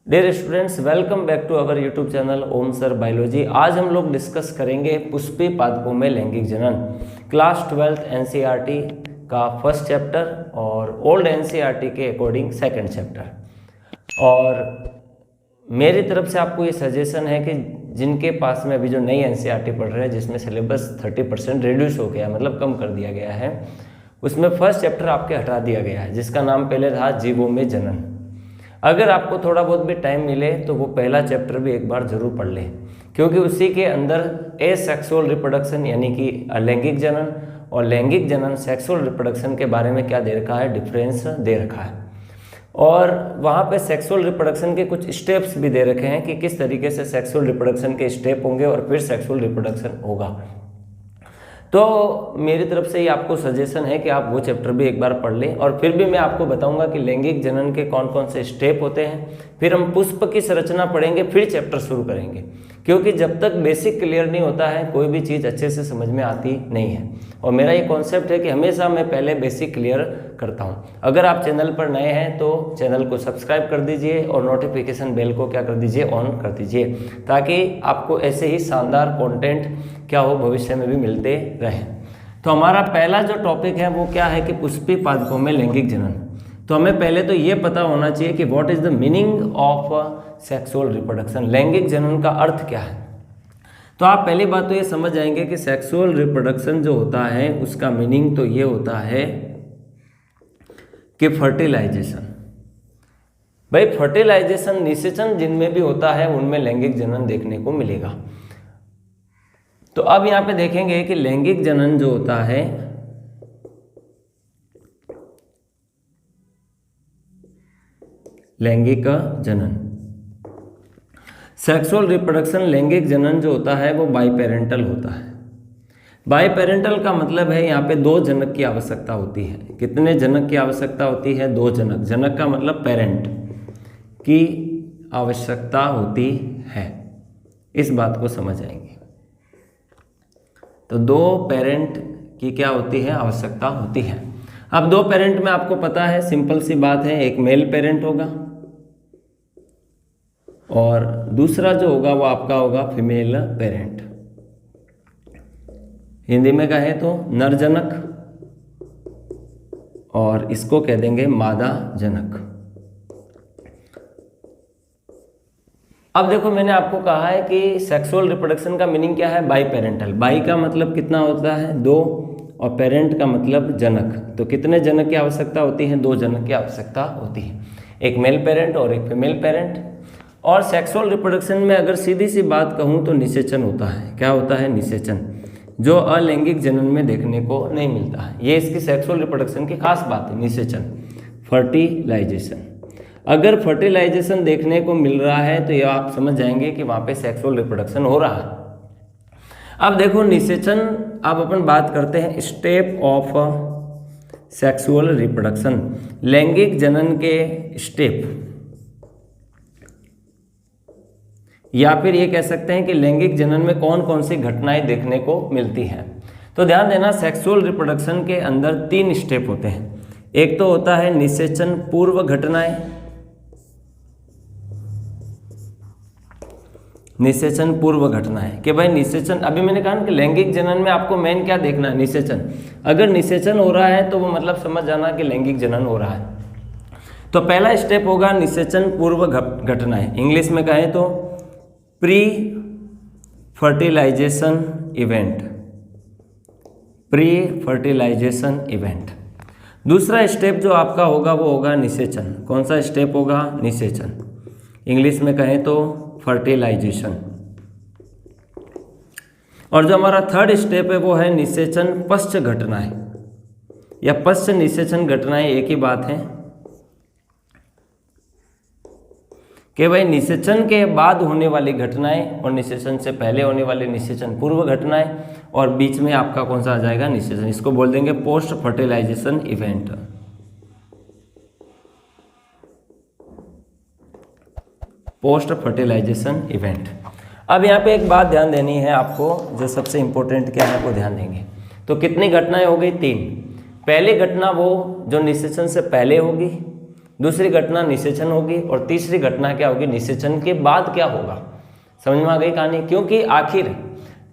Dear students, welcome back to our YouTube channel Om sir biology. आज हम लोग discuss करेंगे पुष्पी पादपों में लैंगिक जनन, क्लास 12th एनसीईआरटी का फर्स्ट चैप्टर और ओल्ड एनसीईआरटी के अकॉर्डिंग सेकंड चैप्टर। और मेरी तरफ से आपको ये सजेशन है कि जिनके पास में अभी जो नई एनसीईआरटी पढ़ रहे हैं, जिसमें सिलेबस 30% रिड्यूस हो गया, मतलब कम कर दिया गया है, उसमें फर्स्ट चैप्टर आपके हटा दिया गया है, जिसका नाम पहले था जीवों में जनन। अगर आपको थोड़ा बहुत भी टाइम मिले तो वो पहला चैप्टर भी एक बार जरूर पढ़ लें, क्योंकि उसी के अंदर एसेक्सुअल रिप्रोडक्शन यानी कि अलैंगिक जनन और लैंगिक जनन सेक्सुअल रिप्रोडक्शन के बारे में क्या दे रखा है, डिफरेंस दे रखा है। और वहाँ पे सेक्सुअल रिप्रोडक्शन के कुछ स्टेप्स भी दे रखे हैं कि किस तरीके से सेक्सुअल रिप्रोडक्शन के स्टेप होंगे और फिर सेक्सुअल रिप्रोडक्शन होगा। तो मेरी तरफ से ये आपको सजेशन है कि आप वो चैप्टर भी एक बार पढ़ लें। और फिर भी मैं आपको बताऊंगा कि लैंगिक जनन के कौन कौन से स्टेप होते हैं। फिर हम पुष्प की संरचना पढ़ेंगे, फिर चैप्टर शुरू करेंगे, क्योंकि जब तक बेसिक क्लियर नहीं होता है कोई भी चीज़ अच्छे से समझ में आती नहीं है। और मेरा ये कॉन्सेप्ट है कि हमेशा मैं पहले बेसिक क्लियर करता हूँ। अगर आप चैनल पर नए हैं तो चैनल को सब्सक्राइब कर दीजिए और नोटिफिकेशन बेल को क्या कर दीजिए, ऑन कर दीजिए, ताकि आपको ऐसे ही शानदार कंटेंट क्या हो भविष्य में भी मिलते रहें। तो हमारा पहला जो टॉपिक है वो क्या है कि पुष्पी पादपों में लैंगिक जनन। तो हमें पहले तो ये पता होना चाहिए कि what is the meaning of sexual reproduction, लैंगिक जनन का अर्थ क्या है। तो आप पहली बात तो ये समझ जाएंगे कि सेक्सुअल रिप्रोडक्शन जो होता है उसका मीनिंग तो ये होता है कि फर्टिलाइजेशन। भाई फर्टिलाइजेशन, निषेचन जिनमें भी होता है उनमें लैंगिक जनन देखने को मिलेगा। तो अब यहाँ पे देखेंगे कि लैंगिक जनन जो होता है लैंगिक जनन, सेक्सुअल रिप्रोडक्शन लैंगिक जनन जो होता है वो बाइपेरेंटल होता है। बाइपेरेंटल का मतलब है यहाँ पे 2 जनक की आवश्यकता होती है। कितने जनक की आवश्यकता होती है? 2 जनक। जनक का मतलब पेरेंट की आवश्यकता होती है, इस बात को समझ आएंगे। तो 2 पेरेंट की क्या होती है? आवश्यकता होती है। अब 2 पेरेंट में आपको पता है, सिंपल सी बात है, एक मेल पेरेंट होगा और दूसरा जो होगा वो आपका होगा फीमेल पेरेंट। हिंदी में कहें तो नर जनक, और इसको कह देंगे मादा जनक। अब देखो, मैंने आपको कहा है कि सेक्सुअल रिप्रोडक्शन का मीनिंग क्या है? By parental. बाई का मतलब कितना होता है? 2, और पेरेंट का मतलब जनक। तो कितने जनक की आवश्यकता होती है? 2 जनक की आवश्यकता होती है, एक मेल पेरेंट और एक फीमेल पेरेंट। और सेक्सुअल रिप्रोडक्शन में अगर सीधी सी बात कहूँ तो निषेचन होता है। क्या होता है? निषेचन, जो अलैंगिक जनन में देखने को नहीं मिलता है। ये इसकी सेक्सुअल रिप्रोडक्शन की खास बात है, निषेचन, फर्टिलाइजेशन। अगर फर्टिलाइजेशन देखने को मिल रहा है तो ये आप समझ जाएंगे कि वहाँ पे सेक्सुअल रिप्रोडक्शन हो रहा है। अब देखो निषेचन, अब अपन बात करते हैं स्टेप ऑफ सेक्सुअल रिप्रोडक्शन, लैंगिक जनन के स्टेप, या फिर ये कह सकते हैं कि लैंगिक जनन में कौन कौन सी घटनाएं देखने को मिलती हैं। तो ध्यान देना, सेक्सुअल रिप्रोडक्शन के अंदर 3 स्टेप होते हैं। एक तो होता है निषेचन पूर्व घटनाएं, निषेचन पूर्व घटनाएं, कि भाई निषेचन, अभी मैंने कहा कि लैंगिक जनन में आपको मेन क्या देखना है? निषेचन। अगर निषेचन हो रहा है तो वो मतलब समझ जाना कि लैंगिक जनन हो रहा है। तो पहला स्टेप होगा निषेचन पूर्व घटनाएं, इंग्लिश में कहें तो pre fertilization event, pre fertilization event. दूसरा स्टेप जो आपका होगा वो होगा निषेचन। कौन सा स्टेप होगा? निषेचन, इंग्लिश में कहें तो फर्टिलाइजेशन। और जो हमारा थर्ड स्टेप है वो है निषेचन पश्च घटनाएं, या पश्च निषेचन घटनाएं एक ही बात है कि भाई निषेचन के बाद होने वाली घटनाएं और निषेचन से पहले होने वाली निषेचन पूर्व घटनाएं, और बीच में आपका कौन सा आ जाएगा? निषेचन। इसको बोल देंगे post fertilization event. Post fertilization event. अब यहाँ पे एक बात ध्यान देनी है आपको, जो सबसे इंपॉर्टेंट क्या है वो ध्यान देंगे। तो कितनी घटनाएं हो गई? 3। पहली घटना वो जो निषेचन से पहले होगी, दूसरी घटना निषेचन होगी और तीसरी घटना क्या होगी, निषेचन के बाद क्या होगा। समझ में आ गई कहानी। क्योंकि आखिर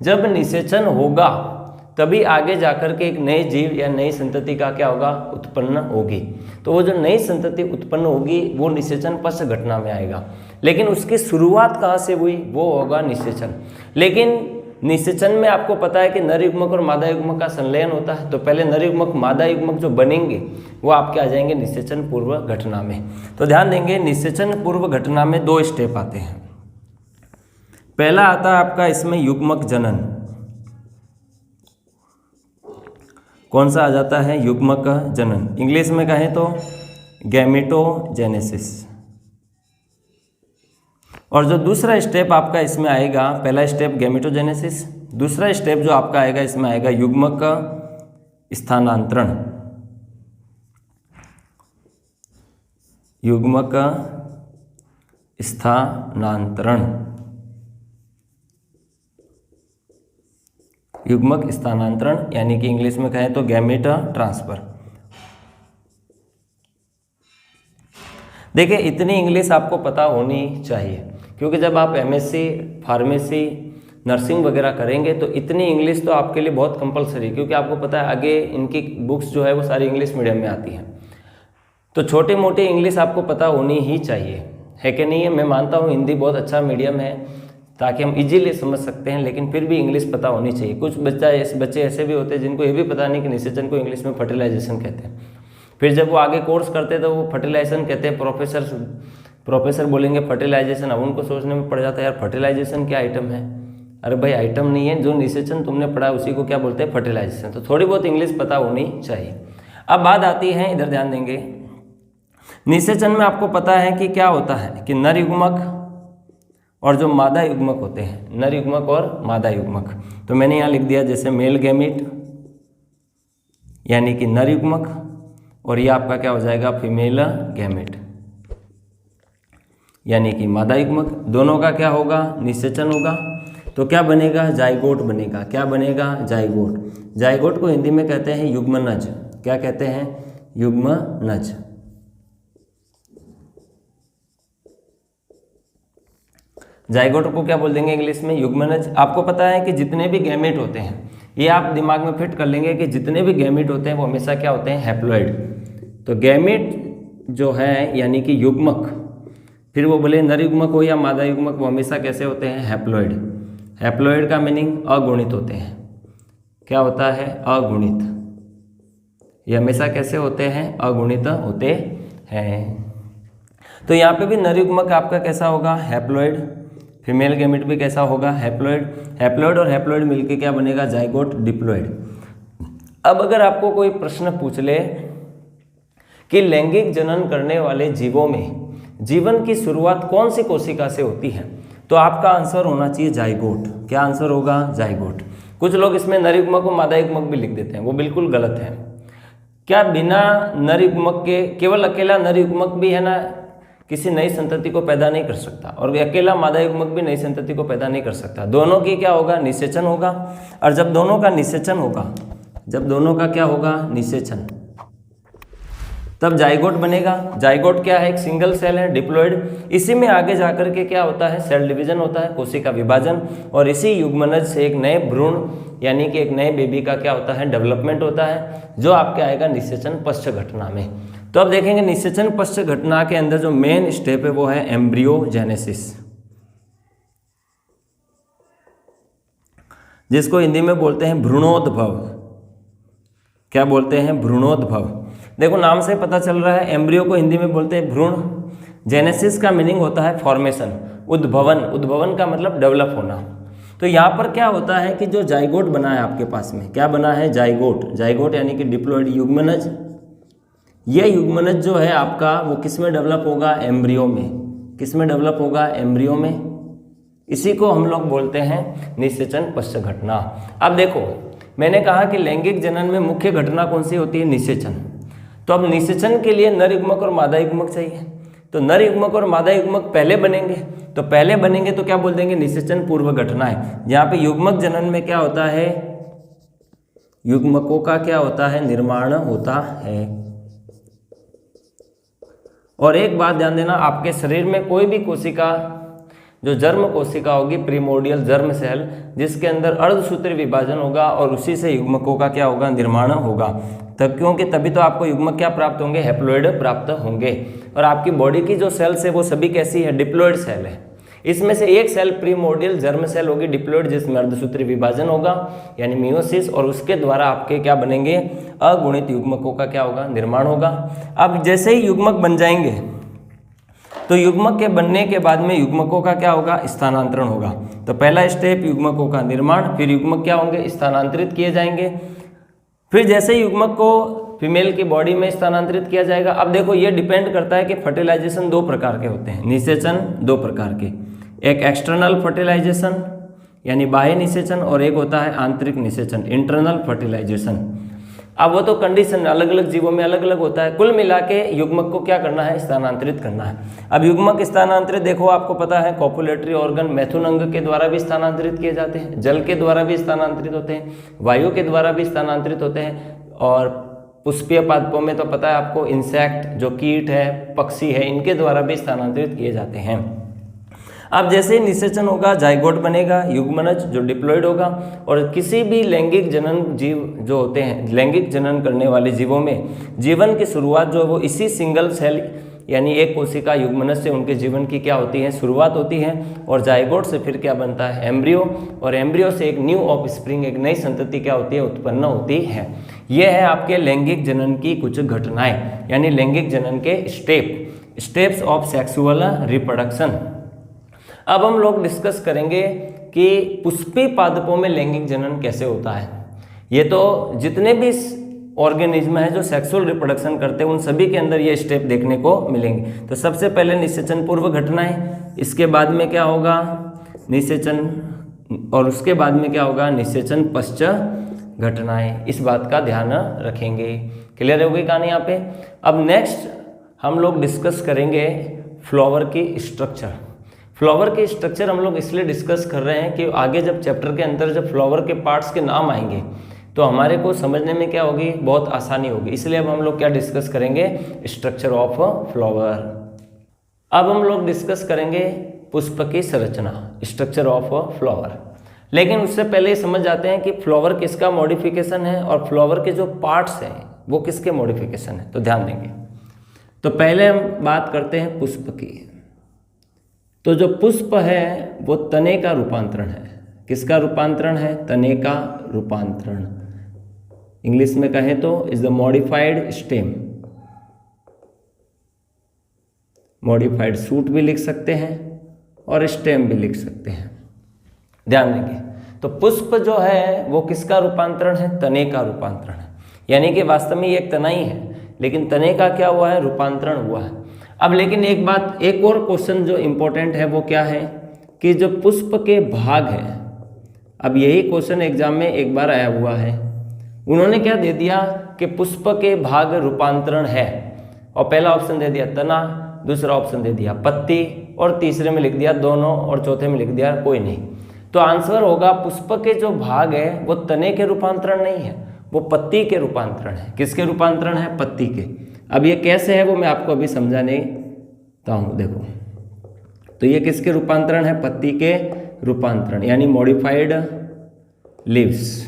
जब निषेचन होगा तभी आगे जाकर के एक नए जीव या नई संतति का क्या होगा, उत्पन्न होगी। तो वो जो नई संतति उत्पन्न होगी वो निषेचन पश्च घटना में आएगा। लेकिन उसकी शुरुआत कहाँ से हुई, वो होगा निषेचन। लेकिन निषेचन में आपको पता है कि नर युग्मक और मादा युग्मक का संलयन होता है। तो पहले नर युग्मक मादा युग्मक जो बनेंगे वो आपके आ जाएंगे निषेचन पूर्व घटना में। तो ध्यान देंगे, निषेचन पूर्व घटना में 2 स्टेप आते हैं। पहला आता है आपका इसमें युग्मक जनन। कौन सा आ जाता है, युग्मक जनन। इंग्लिश में कहें तो गैमेटोजेनेसिस। और जो दूसरा स्टेप आपका इसमें आएगा, पहला स्टेप गैमेटोजेनेसिस, दूसरा स्टेप जो आपका आएगा इसमें आएगा युग्मक स्थानांतरण। युग्मक स्थानांतरण, युग्मक स्थानांतरण यानी कि इंग्लिश में कहें तो गैमेट ट्रांसफर। देखिए इतनी इंग्लिश आपको पता होनी चाहिए, क्योंकि जब आप एमएससी, फार्मेसी, नर्सिंग वगैरह करेंगे तो इतनी इंग्लिश तो आपके लिए बहुत कंपलसरी, क्योंकि आपको पता है आगे इनकी बुक्स जो है वो सारी इंग्लिश मीडियम में आती हैं। तो छोटे मोटे इंग्लिश आपको पता होनी ही चाहिए, है कि नहीं है। मैं मानता हूँ हिंदी बहुत अच्छा मीडियम है ताकि हम इजीली समझ सकते हैं, लेकिन फिर भी इंग्लिश पता होनी चाहिए। कुछ बच्चे ऐसे भी होते हैं जिनको ये भी पता नहीं कि निषेचन को इंग्लिश में फर्टिलाइजेशन कहते हैं। फिर जब वो आगे कोर्स करते हैं तो वो फर्टिलाइजेशन कहते हैं, प्रोफेसर बोलेंगे फर्टिलाइजेशन। अब उनको सोचने में पड़ जाता है यार फर्टिलाइजेशन क्या आइटम है। अरे भाई आइटम नहीं है, जो निषेचन तुमने पढ़ा उसी को क्या बोलते हैं, फर्टिलाइजेशन। तो थोड़ी बहुत इंग्लिश पता होनी चाहिए। अब बात आती है, इधर ध्यान देंगे, निषेचन में आपको पता है कि क्या होता है कि नर युग्मक और जो मादा युग्मक होते हैं, नर युग्मक और मादा युग्मक। तो मैंने यहाँ लिख दिया जैसे मेल गैमेट यानी कि नर युग्मक, और ये आपका क्या हो जाएगा, फीमेल गैमेट यानी कि मादा युग्मक। दोनों का क्या होगा, निषेचन होगा। तो क्या बनेगा, जाइगोट बनेगा। क्या बनेगा, जाइगोट। जाइगोट को हिंदी में कहते हैं युग्मनज। क्या कहते हैं, युग्मनज। जाइगोट को क्या बोल देंगे इंग्लिश में, युग्मनज। आपको पता है कि जितने भी गैमेट होते हैं, ये आप दिमाग में फिट कर लेंगे कि जितने भी गैमेट होते हैं वो हमेशा क्या होते हैं, हैप्लॉइड। तो गैमेट जो है यानी कि युग्मक, फिर वो बोले नर युग्मक हो या मादा युग्मक, वो हमेशा कैसे होते हैं, हैप्लॉइड। हैप्लॉइड का मीनिंग अगुणित होते हैं। क्या होता है, अगुणित। ये हमेशा कैसे होते हैं, अगुणित होते हैं। तो यहाँ पे भी नर युग्मक आपका कैसा होगा, हैप्लॉइड। फीमेल गैमेट भी कैसा होगा, हैप्लॉइड। हैप्लॉइड और हैप्लॉइड मिलके क्या बनेगा, जाइगोट डिप्लॉइड। अब अगर आपको कोई प्रश्न पूछ ले कि लैंगिक जनन करने वाले जीवों में जीवन की शुरुआत कौन सी कोशिका से होती है, तो आपका आंसर होना चाहिए जाइगोट। क्या आंसर होगा, जाइगोट। कुछ लोग इसमें नर युग्मक और मादा युग्मक भी लिख देते हैं, वो बिल्कुल गलत है। क्या बिना नर युग्मक के, केवल अकेला नर युग्मक भी है ना किसी नई संतति को पैदा नहीं कर सकता, और अकेला मादा युग्मक भी नई संतति को पैदा नहीं कर सकता। दोनों की क्या होगा, निषेचन होगा। और जब दोनों का निषेचन होगा, जब दोनों का क्या होगा, निषेचन, तब जाइगोट बनेगा। जाइगोट क्या है, एक सिंगल सेल है, डिप्लॉइड। इसी में आगे जाकर के क्या होता है, सेल डिवीजन होता है, कोशिका विभाजन, और इसी युग्मनज से एक नए भ्रूण यानी कि एक नए बेबी का क्या होता है, डेवलपमेंट होता है, जो आपके आएगा निषेचन पश्च घटना में। तो अब देखेंगे निषेचन पश्च घटना के अंदर जो मेन स्टेप है वो है एम्ब्रियोजेनेसिस, जिसको हिंदी में बोलते हैं भ्रूणोद्भव। क्या बोलते हैं, भ्रूणोद्भव। देखो नाम से पता चल रहा है, एम्ब्रियो को हिंदी में बोलते हैं भ्रूण। जेनेसिस का मीनिंग होता है फॉर्मेशन, उद्भवन। उद्भवन का मतलब डेवलप होना। तो यहाँ पर क्या होता है कि जो जाइगोट बना है आपके पास में, क्या बना है, जाइगोट। जाइगोट यानी कि डिप्लॉइड युग्मनज। ये युग्मनज जो है आपका वो किस में डेवलप होगा, एम्ब्रियो में। किस में डेवलप होगा, एम्ब्रियो में। इसी को हम लोग बोलते हैं निषेचन पश्च घटना। अब देखो मैंने कहा कि लैंगिक जनन में मुख्य घटना कौन सी होती है, निषेचन। तो अब निषेचन के लिए नर युग्मक और मादा युग्मक चाहिए। तो नर युग्मक और मादा युग्मक पहले बनेंगे, तो पहले बनेंगे तो क्या बोल देंगे, निषेचन पूर्व घटना है। यहाँ पे युग्मक जनन में क्या होता है, युग्मकों का क्या होता है, निर्माण होता है। और एक बात ध्यान देना, आपके शरीर में कोई भी कोशिका जो जर्म कोशिका होगी, प्रीमोर्डियल जर्म सेल, जिसके अंदर अर्धसूत्री विभाजन होगा और उसी से युग्मकों का क्या होगा, निर्माण होगा। तब क्योंकि तभी तो आपको युग्मक क्या प्राप्त होंगे, हैप्लॉइड प्राप्त होंगे। और आपकी बॉडी की जो सेल्स है वो सभी कैसी है, डिप्लॉइड सेल है। इसमें से एक सेल प्रीमोर्डियल जर्म सेल होगी डिप्लॉइड, जिसमें अर्धसूत्री विभाजन होगा यानी मियोसिस, और उसके द्वारा आपके क्या बनेंगे, अगुणित युग्मकों का क्या होगा, निर्माण होगा। अब जैसे ही युग्मक बन जाएंगे तो युग्मक के बनने के बाद में युग्मकों का क्या होगा, स्थानांतरण होगा। तो पहला स्टेप युग्मकों का निर्माण, फिर युग्मक क्या होंगे, स्थानांतरित किए जाएंगे। फिर जैसे ही युग्मक को फीमेल की बॉडी में स्थानांतरित किया जाएगा। अब देखो ये डिपेंड करता है कि फर्टिलाइजेशन दो प्रकार के होते हैं, निषेचन दो प्रकार के, एक एक्सटर्नल फर्टिलाइजेशन यानी बाह्य निषेचन, और एक होता है आंतरिक निषेचन, इंटरनल फर्टिलाइजेशन। अब वो तो कंडीशन अलग अलग जीवों में अलग अलग होता है। कुल मिला के युग्मक को क्या करना है, स्थानांतरित करना है। अब युग्मक स्थानांतरित देखो, आपको पता है कॉपुलेटरी ऑर्गन मैथुन अंग के द्वारा भी स्थानांतरित किए जाते हैं, जल के द्वारा भी स्थानांतरित होते हैं, वायु के द्वारा भी स्थानांतरित होते हैं, और पुष्पीय पादपों में तो पता है आपको इंसेक्ट जो कीट है, पक्षी है, इनके द्वारा भी स्थानांतरित किए जाते हैं। अब जैसे ही निषेचन होगा, जाइगोट बनेगा, युग्मनज जो डिप्लॉइड होगा, और किसी भी लैंगिक जनन जीव जो होते हैं, लैंगिक जनन करने वाले जीवों में जीवन की शुरुआत जो है वो इसी सिंगल सेल यानी एक कोशिका युग्मनज से उनके जीवन की क्या होती है, शुरुआत होती है। और जाइगोट से फिर क्या बनता है, एम्ब्रियो, और एम्ब्रियो से एक न्यू ऑफस्प्रिंग, एक नई संतति क्या होती है, उत्पन्न होती है। ये है आपके लैंगिक जनन की कुछ घटनाएं, यानी लैंगिक जनन के स्टेप्स ऑफ सेक्सुअल रिप्रोडक्शन। अब हम लोग डिस्कस करेंगे कि पुष्पीय पादपों में लैंगिक जनन कैसे होता है। ये तो जितने भी ऑर्गेनिज्म है जो सेक्सुअल रिप्रोडक्शन करते हैं उन सभी के अंदर ये स्टेप देखने को मिलेंगे। तो सबसे पहले निषेचन पूर्व घटनाएं, इसके बाद में क्या होगा, निषेचन, और उसके बाद में क्या होगा, निषेचन पश्चात घटनाएं। इस बात का ध्यान रखेंगे। क्लियर होगी कहानी यहाँ पे। अब नेक्स्ट हम लोग डिस्कस करेंगे फ्लावर की स्ट्रक्चर। फ्लावर के स्ट्रक्चर हम लोग इसलिए डिस्कस कर रहे हैं कि आगे जब चैप्टर के अंदर जब फ्लावर के पार्ट्स के नाम आएंगे तो हमारे को समझने में क्या होगी, बहुत आसानी होगी। इसलिए अब हम लोग क्या डिस्कस करेंगे, स्ट्रक्चर ऑफ फ्लावर। अब हम लोग डिस्कस करेंगे पुष्प की संरचना, स्ट्रक्चर ऑफ फ्लावर। लेकिन उससे पहले समझ जाते हैं कि फ्लावर किसका मॉडिफिकेशन है और फ्लावर के जो पार्ट्स हैं वो किसके मॉडिफिकेशन है। तो ध्यान देंगे। तो पहले हम बात करते हैं पुष्प की। तो जो पुष्प है वो तने का रूपांतरण है। किसका रूपांतरण है, तने का रूपांतरण। इंग्लिश में कहें तो is the modified stem. Modified shoot भी लिख सकते हैं और स्टेम भी लिख सकते हैं। ध्यान देंगे। तो पुष्प जो है वो किसका रूपांतरण है, तने का रूपांतरण है। यानी कि वास्तव में ये एक तना ही है, लेकिन तने का क्या हुआ है, रूपांतरण हुआ है। अब लेकिन एक बात, एक और क्वेश्चन जो इंपॉर्टेंट है वो क्या है कि जो पुष्प के भाग हैं, अब यही क्वेश्चन एग्जाम में एक बार आया हुआ है। उन्होंने क्या दे दिया कि पुष्प के भाग रूपांतरण है, और पहला ऑप्शन दे दिया तना, दूसरा ऑप्शन दे दिया पत्ती, और तीसरे में लिख दिया दोनों, और चौथे में लिख दिया कोई नहीं। तो आंसर होगा पुष्प के जो भाग है वो तने के रूपांतरण नहीं है, वो पत्ती के रूपांतरण है। किसके रूपांतरण है, पत्ती के। अब ये कैसे है वो मैं आपको अभी समझाने देता हूँ। देखो, तो ये किसके रूपांतरण है, पत्ती के रूपांतरण, यानी मॉडिफाइड लीव्स।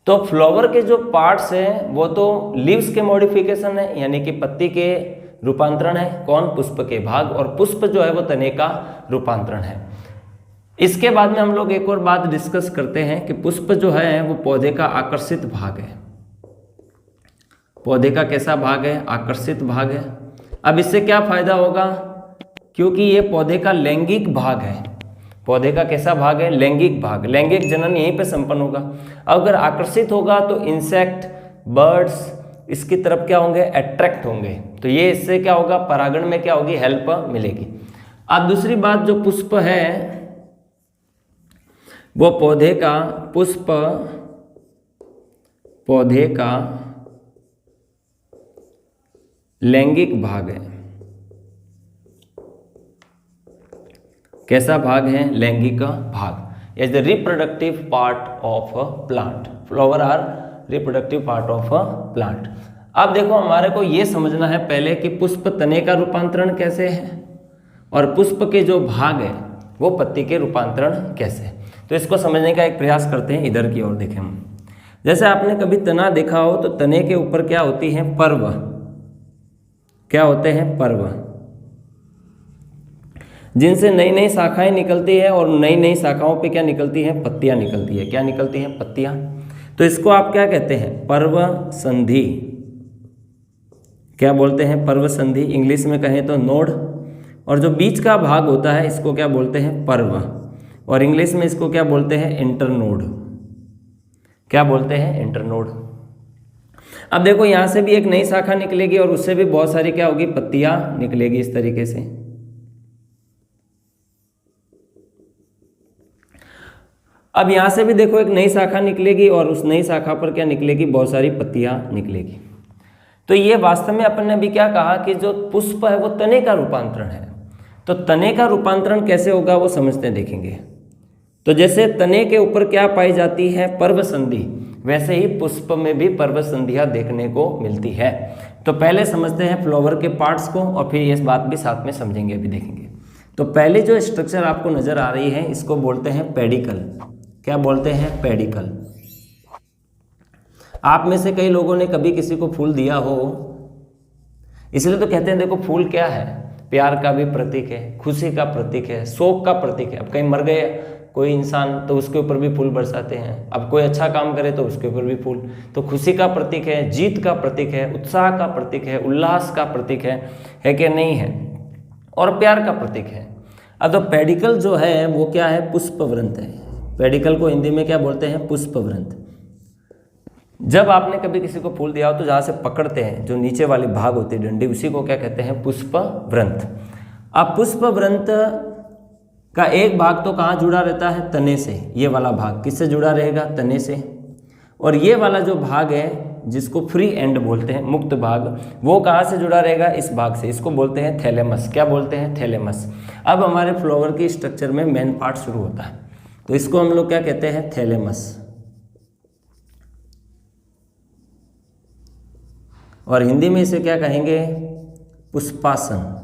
तो फ्लावर के जो पार्ट्स हैं वो तो लीव्स के मॉडिफिकेशन है, यानी कि पत्ती के रूपांतरण है। कौन, पुष्प के भाग, और पुष्प जो है वो तने का रूपांतरण है। इसके बाद में हम लोग एक और बात डिस्कस करते हैं कि पुष्प जो है वो पौधे का आकर्षित भाग है। पौधे का कैसा भाग है, आकर्षित भाग है। अब इससे क्या फायदा होगा, क्योंकि ये पौधे का लैंगिक भाग है। पौधे का कैसा भाग है, लैंगिक भाग। लैंगिक जनन यहीं पे संपन्न होगा। अगर आकर्षित होगा तो इंसेक्ट, बर्ड्स इसकी तरफ क्या होंगे, अट्रैक्ट होंगे। तो ये इससे क्या होगा, परागण में क्या होगी, हेल्प मिलेगी। अब दूसरी बात, जो पुष्प है वो पौधे का, पुष्प पौधे का लैंगिक भाग है। कैसा भाग है, लैंगिक भाग। Is the reproductive part of a plant. Flower are reproductive part of a plant. अब देखो हमारे को ये समझना है पहले कि पुष्प तने का रूपांतरण कैसे है और पुष्प के जो भाग है वो पत्ती के रूपांतरण कैसे है। तो इसको समझने का एक प्रयास करते हैं, इधर की ओर देखें हम। जैसे आपने कभी तना देखा हो तो तने के ऊपर क्या होती है, पर्व। क्या होते हैं, पर्व, जिनसे नई नई शाखाएं निकलती है और नई नई शाखाओं पे क्या निकलती है, पत्तियां निकलती है। क्या निकलती हैं, पत्तियां। तो इसको आप क्या कहते हैं, पर्व संधि। क्या बोलते हैं, पर्व संधि। इंग्लिश में कहें तो नोड। और जो बीच का भाग होता है इसको क्या बोलते हैं, पर्व। और इंग्लिश में इसको क्या बोलते हैं, इंटरनोड। क्या बोलते हैं, इंटरनोड। अब देखो यहां से भी एक नई शाखा निकलेगी और उससे भी बहुत सारी क्या होगी, पत्तियां निकलेगी इस तरीके से। अब यहां से भी देखो एक नई शाखा निकलेगी और उस नई शाखा पर क्या निकलेगी, बहुत सारी पत्तियां निकलेगी। तो ये वास्तव में अपन ने अभी क्या कहा कि जो पुष्प है वो तने का रूपांतरण है। तो तने का रूपांतरण कैसे होगा वो समझते हैं, देखेंगे। तो जैसे तने के ऊपर क्या पाई जाती है, पर्व संधि, वैसे ही पुष्प में भी पर्व संधियां देखने को मिलती है। तो पहले समझते हैं फ्लावर के पार्ट्स को और फिर इस बात भी साथ में समझेंगे, अभी देखेंगे। तो पहले जो स्ट्रक्चर आपको नजर आ रही है इसको बोलते हैं पेडिकल। क्या बोलते हैं, पेडिकल। आप में से कई लोगों ने कभी किसी को फूल दिया हो, इसलिए तो कहते हैं देखो फूल क्या है, प्यार का भी प्रतीक है, खुशी का प्रतीक है, शोक का प्रतीक है। अब कहीं मर गए कोई इंसान तो उसके ऊपर भी फूल बरसाते हैं। अब कोई अच्छा काम करे तो उसके ऊपर भी फूल। तो खुशी का प्रतीक है, जीत का प्रतीक है, उत्साह का प्रतीक है, उल्लास का प्रतीक है कि नहीं है, और प्यार का प्रतीक है। अब तो पेडिकल जो है वो क्या है, पुष्पवृंत है। पेडिकल को हिंदी में क्या बोलते हैं, पुष्पवृंत। जब आपने कभी किसी को फूल दिया हो तो जहाँ से पकड़ते हैं, जो नीचे वाली भाग होती है डंडी, उसी को क्या कहते हैं, पुष्पवृंत। अब पुष्पवृंत का एक भाग तो कहाँ जुड़ा रहता है, तने से। ये वाला भाग किससे जुड़ा रहेगा, तने से। और ये वाला जो भाग है जिसको फ्री एंड बोलते हैं, मुक्त भाग, वो कहाँ से जुड़ा रहेगा, इस भाग से। इसको बोलते हैं थैलेमस। क्या बोलते हैं, थैलेमस। अब हमारे फ्लावर की स्ट्रक्चर में मेन पार्ट शुरू होता है, तो इसको हम लोग क्या कहते हैं, थैलेमस। और हिंदी में इसे क्या कहेंगे, पुष्पासन।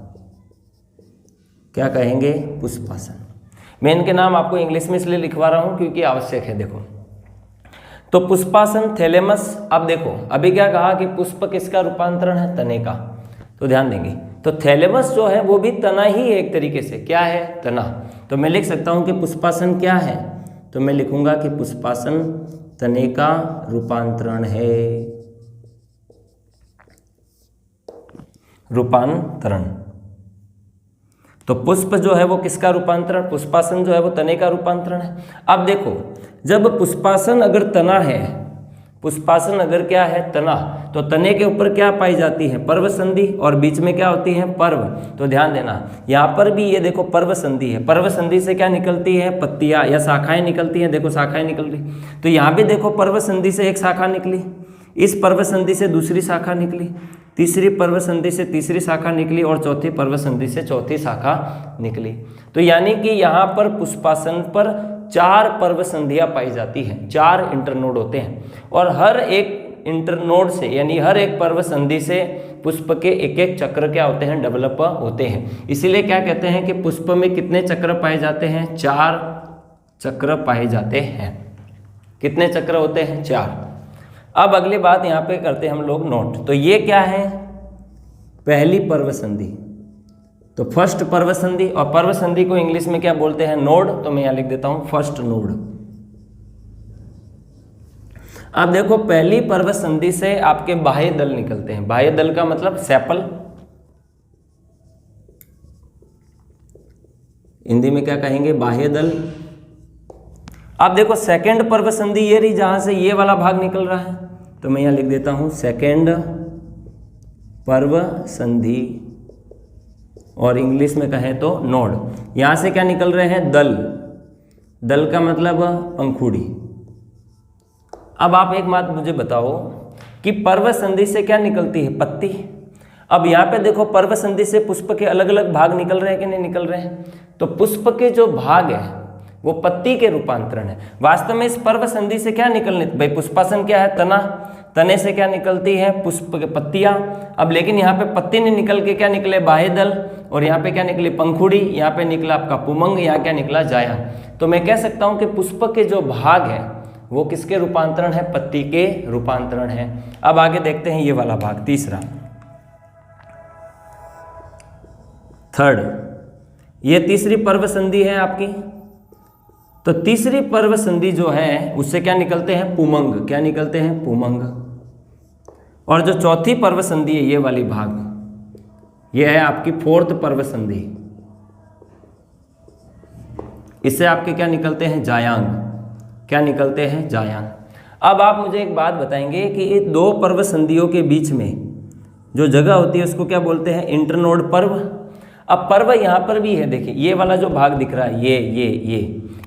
क्या कहेंगे, पुष्पासन। मैं इनके नाम आपको इंग्लिश में इसलिए लिखवा रहा हूं क्योंकि आवश्यक है। देखो तो पुष्पासन, थैलेमस। अब देखो अभी क्या कहा कि पुष्प किसका रूपांतरण है, तने का। तो ध्यान देंगे, तो थैलेमस जो है वो भी तना ही है एक तरीके से। क्या है, तना। तो मैं लिख सकता हूं कि पुष्पासन क्या है, तो मैं लिखूंगा कि पुष्पासन तने का रूपांतरण है। रूपांतरण। तो पुष्प जो है वो किसका रूपांतरण, पुष्पासन जो है वो तने का रूपांतरण है। अब देखो जब पुष्पासन अगर तना है, पुष्पासन अगर क्या है, तना, तो तने के ऊपर क्या पाई जाती है, पर्व संधि, और बीच में क्या होती है, पर्व। तो ध्यान देना यहाँ पर भी ये देखो पर्व संधि है। पर्व संधि से क्या निकलती है, पत्तियां या शाखाएं निकलती हैं। देखो शाखाएं निकल रही, तो यहाँ भी देखो पर्व संधि से एक शाखा निकली, इस पर्व संधि से दूसरी शाखा निकली, तीसरी पर्व संधि से तीसरी शाखा निकली, और चौथी पर्व संधि से चौथी शाखा निकली। तो यानी कि यहाँ पर पुष्पासन पर 4 पर्व संधियां पाई जाती हैं, 4 इंटरनोड होते हैं, और हर एक इंटरनोड से यानी हर एक पर्व संधि से पुष्प के एक एक चक्र क्या होते हैं, डेवलप होते हैं। इसीलिए क्या कहते हैं कि पुष्प में कितने चक्र पाए जाते हैं, 4 चक्र पाए जाते हैं। कितने चक्र होते हैं, 4। अब अगली बात यहाँ पे करते हैं हम लोग नोट। तो ये क्या है, पहली पर्व संधि, तो फर्स्ट पर्व संधि। और पर्व संधि को इंग्लिश में क्या बोलते हैं, नोड। तो मैं यहाँ लिख देता हूँ फर्स्ट नोड। अब देखो पहली पर्व संधि से आपके बाह्य दल निकलते हैं। बाह्य दल का मतलब सेपल, हिंदी में क्या कहेंगे, बाह्य दल। अब देखो सेकेंड पर्व संधि ये रही, जहां से ये वाला भाग निकल रहा है, तो मैं यहां लिख देता हूं सेकेंड पर्व संधि, और इंग्लिश में कहें तो नोड। यहां से क्या निकल रहे हैं, दल। दल का मतलब पंखुड़ी। अब आप एक बात मुझे बताओ कि पर्व संधि से क्या निकलती है, पत्ती। अब यहाँ पे देखो पर्व संधि से पुष्प के अलग अलग भाग निकल रहे हैं कि नहीं निकल रहे हैं। तो पुष्प के जो भाग है वो पत्ती के रूपांतरण है। वास्तव में इस पर्व संधि से क्या निकलने, भाई पुष्पासन क्या है, तना, तने से क्या निकलती है, पुष्प के पत्तियां। अब लेकिन यहाँ पे पत्ती नहीं निकल के क्या निकले, बाह्य दल, और यहाँ पे क्या निकली, पंखुड़ी, यहाँ पे निकला आपका पुमंग, यहाँ क्या निकला, जायांग। तो मैं कह सकता हूँ कि पुष्प के जो भाग है वो किसके रूपांतरण है, पत्ती के रूपांतरण है। अब आगे देखते हैं ये वाला भाग, तीसरा, थर्ड, ये तीसरी पर्व संधि है आपकी। तो तीसरी पर्व संधि जो है उससे क्या निकलते हैं, पुमंग, क्या निकलते हैं, पुमंग। और जो चौथी पर्व संधि है ये वाली भाग, ये है आपकी फोर्थ पर्व संधि, इससे आपके क्या निकलते हैं, जायांग, क्या निकलते हैं, जायांग। अब आप मुझे एक बात बताएंगे कि ये दो पर्व संधियों के बीच में जो जगह होती है उसको क्या बोलते हैं, इंटरनोड पर्व। अब पर्व यहाँ पर भी है, देखिए ये वाला जो भाग दिख रहा है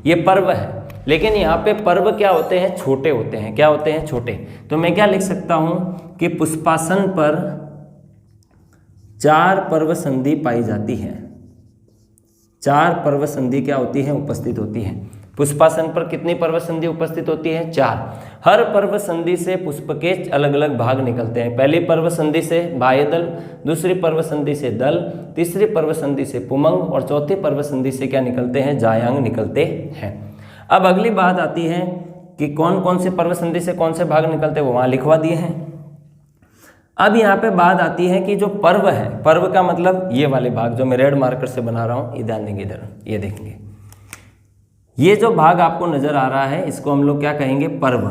ये पर्व है, लेकिन यहाँ पे पर्व क्या होते हैं, छोटे होते हैं, क्या होते हैं, छोटे। तो मैं क्या लिख सकता हूँ कि पुष्पासन पर 4 पर्व संधि पाई जाती है, 4 पर्व संधि क्या होती है, उपस्थित होती है। पुष्पासन पर कितनी पर्व संधि उपस्थित होती है, 4। हर पर्व संधि से पुष्प के अलग अलग भाग निकलते हैं। पहली पर्व संधि से बाह्य दल, दूसरी पर्व संधि से दल, तीसरी पर्व संधि से पुमंग, और चौथी पर्व संधि से क्या निकलते हैं, जायांग निकलते हैं। अब अगली बात आती है कि कौन कौन से पर्व संधि से कौन से भाग निकलते हैं, वो वहाँ लिखवा दिए हैं। अब यहाँ पे बात आती है कि जो पर्व है, पर्व का मतलब ये वाले भाग जो मैं रेड मार्कर से बना रहा हूँ, ये ध्यान देंगे, इधर ये देखेंगे, ये जो भाग आपको नजर आ रहा है इसको हम लोग क्या कहेंगे, पर्व,